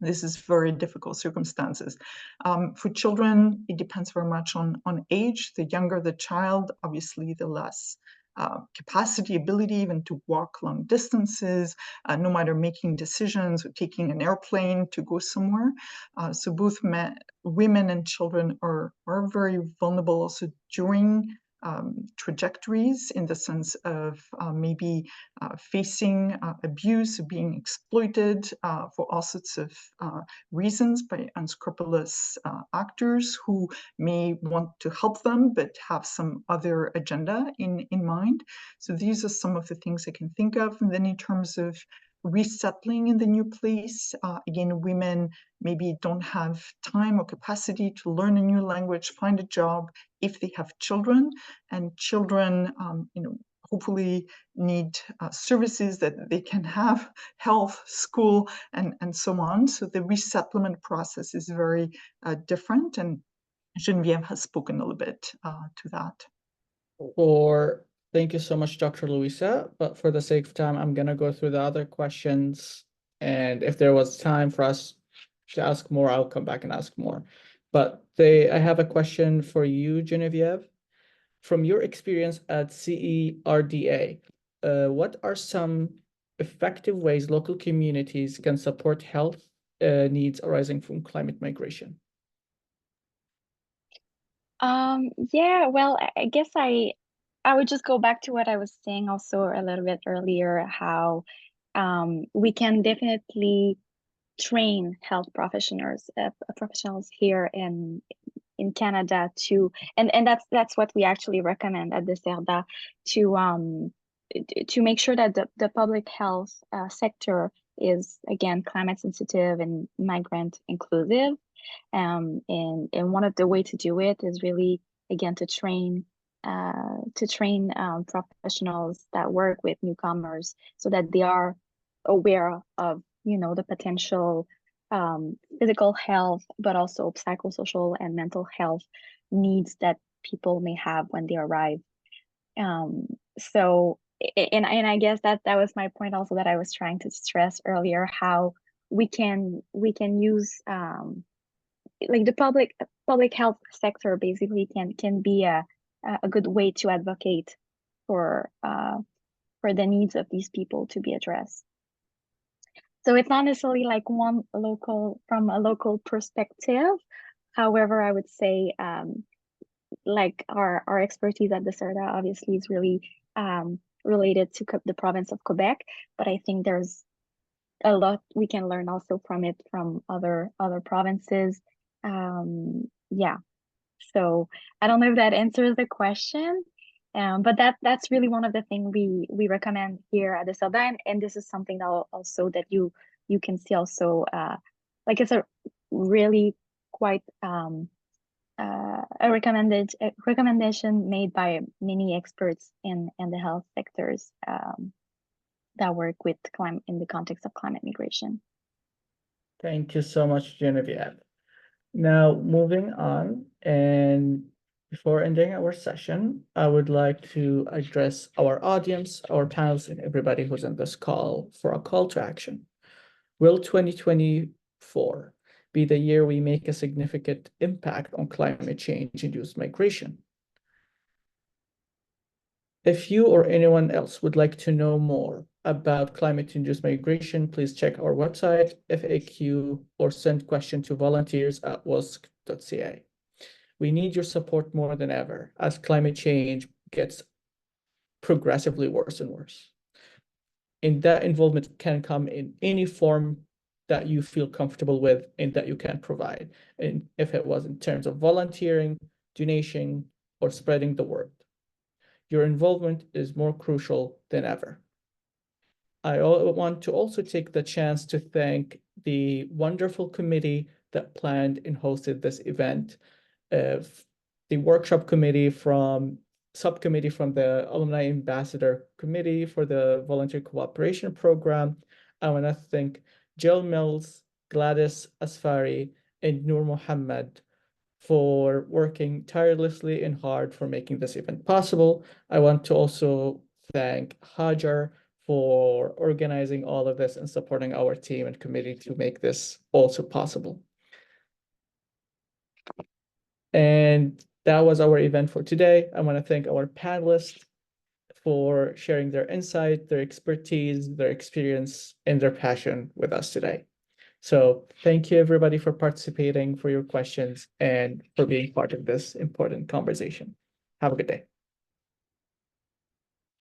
this is very difficult circumstances. For children, it depends very much on age. The younger the child, obviously, the less capacity, ability even to walk long distances, no matter making decisions or taking an airplane to go somewhere. So both women and children are very vulnerable also during trajectories, in the sense of maybe facing abuse, being exploited for all sorts of reasons by unscrupulous actors who may want to help them but have some other agenda in mind. So these are some of the things I can think of. And then in terms of resettling in the new place, again, women maybe don't have time or capacity to learn a new language, find a job if they have children, and children, hopefully need services that they can have, health, school, and so on. So the resettlement process is very different, and Geneviève has spoken a little bit to that. Thank you so much, Dr. Luisa. But for the sake of time, I'm going to go through the other questions. And if there was time for us to ask more, I'll come back and ask more. But I have a question for you, Geneviève. From your experience at CERDA, what are some effective ways local communities can support health needs arising from climate migration? Yeah, well, I guess I would just go back to what I was saying also a little bit earlier, how we can definitely train health professionals here in Canada and that's what we actually recommend at the CERDA, to make sure that the public health sector is, again, climate sensitive and migrant inclusive. And one of the way to do it is really, again, to train professionals that work with newcomers so that they are aware of the potential physical health, but also psychosocial and mental health needs that people may have when they arrive. So, and I guess that was my point also that I was trying to stress earlier, how we can use like the public health sector basically can be a good way to advocate for the needs of these people to be addressed. So it's not necessarily like from a local perspective. However, I would say like our expertise at the CERDA obviously is really related to the province of Quebec, but I think there's a lot we can learn also from it from other provinces. Yeah, so I don't know if that answers the question, but that's really one of the things we recommend here at the CERDA, and this is something that also that you can see also like it's a really quite a recommendation made by many experts in the health sectors that work with climate in the context of climate migration. Thank you so much, Geneviève. Now, moving on, and before ending our session, I would like to address our audience, our panelists, and everybody who's on this call for a call to action. Will 2024 be the year we make a significant impact on climate change-induced migration? If you or anyone else would like to know more about climate-induced migration, please check our website, FAQ, or send questions to volunteers@wusc.ca. We need your support more than ever as climate change gets progressively worse and worse. And that involvement can come in any form that you feel comfortable with and that you can provide. And if it was in terms of volunteering, donation, or spreading the word. Your involvement is more crucial than ever. I want to also take the chance to thank the wonderful committee that planned and hosted this event, the workshop committee subcommittee from the Alumni Ambassador Committee for the Volunteer Cooperation Program. I want to thank Jill Mills, Gladys Asfari, and Noor Mohammed for working tirelessly and hard for making this event possible. I want to also thank Hajar for organizing all of this and supporting our team and committee to make this also possible. And that was our event for today. I want to thank our panelists for sharing their insight, their expertise, their experience, and their passion with us today. So thank you everybody for participating, for your questions, and for being part of this important conversation. Have a good day.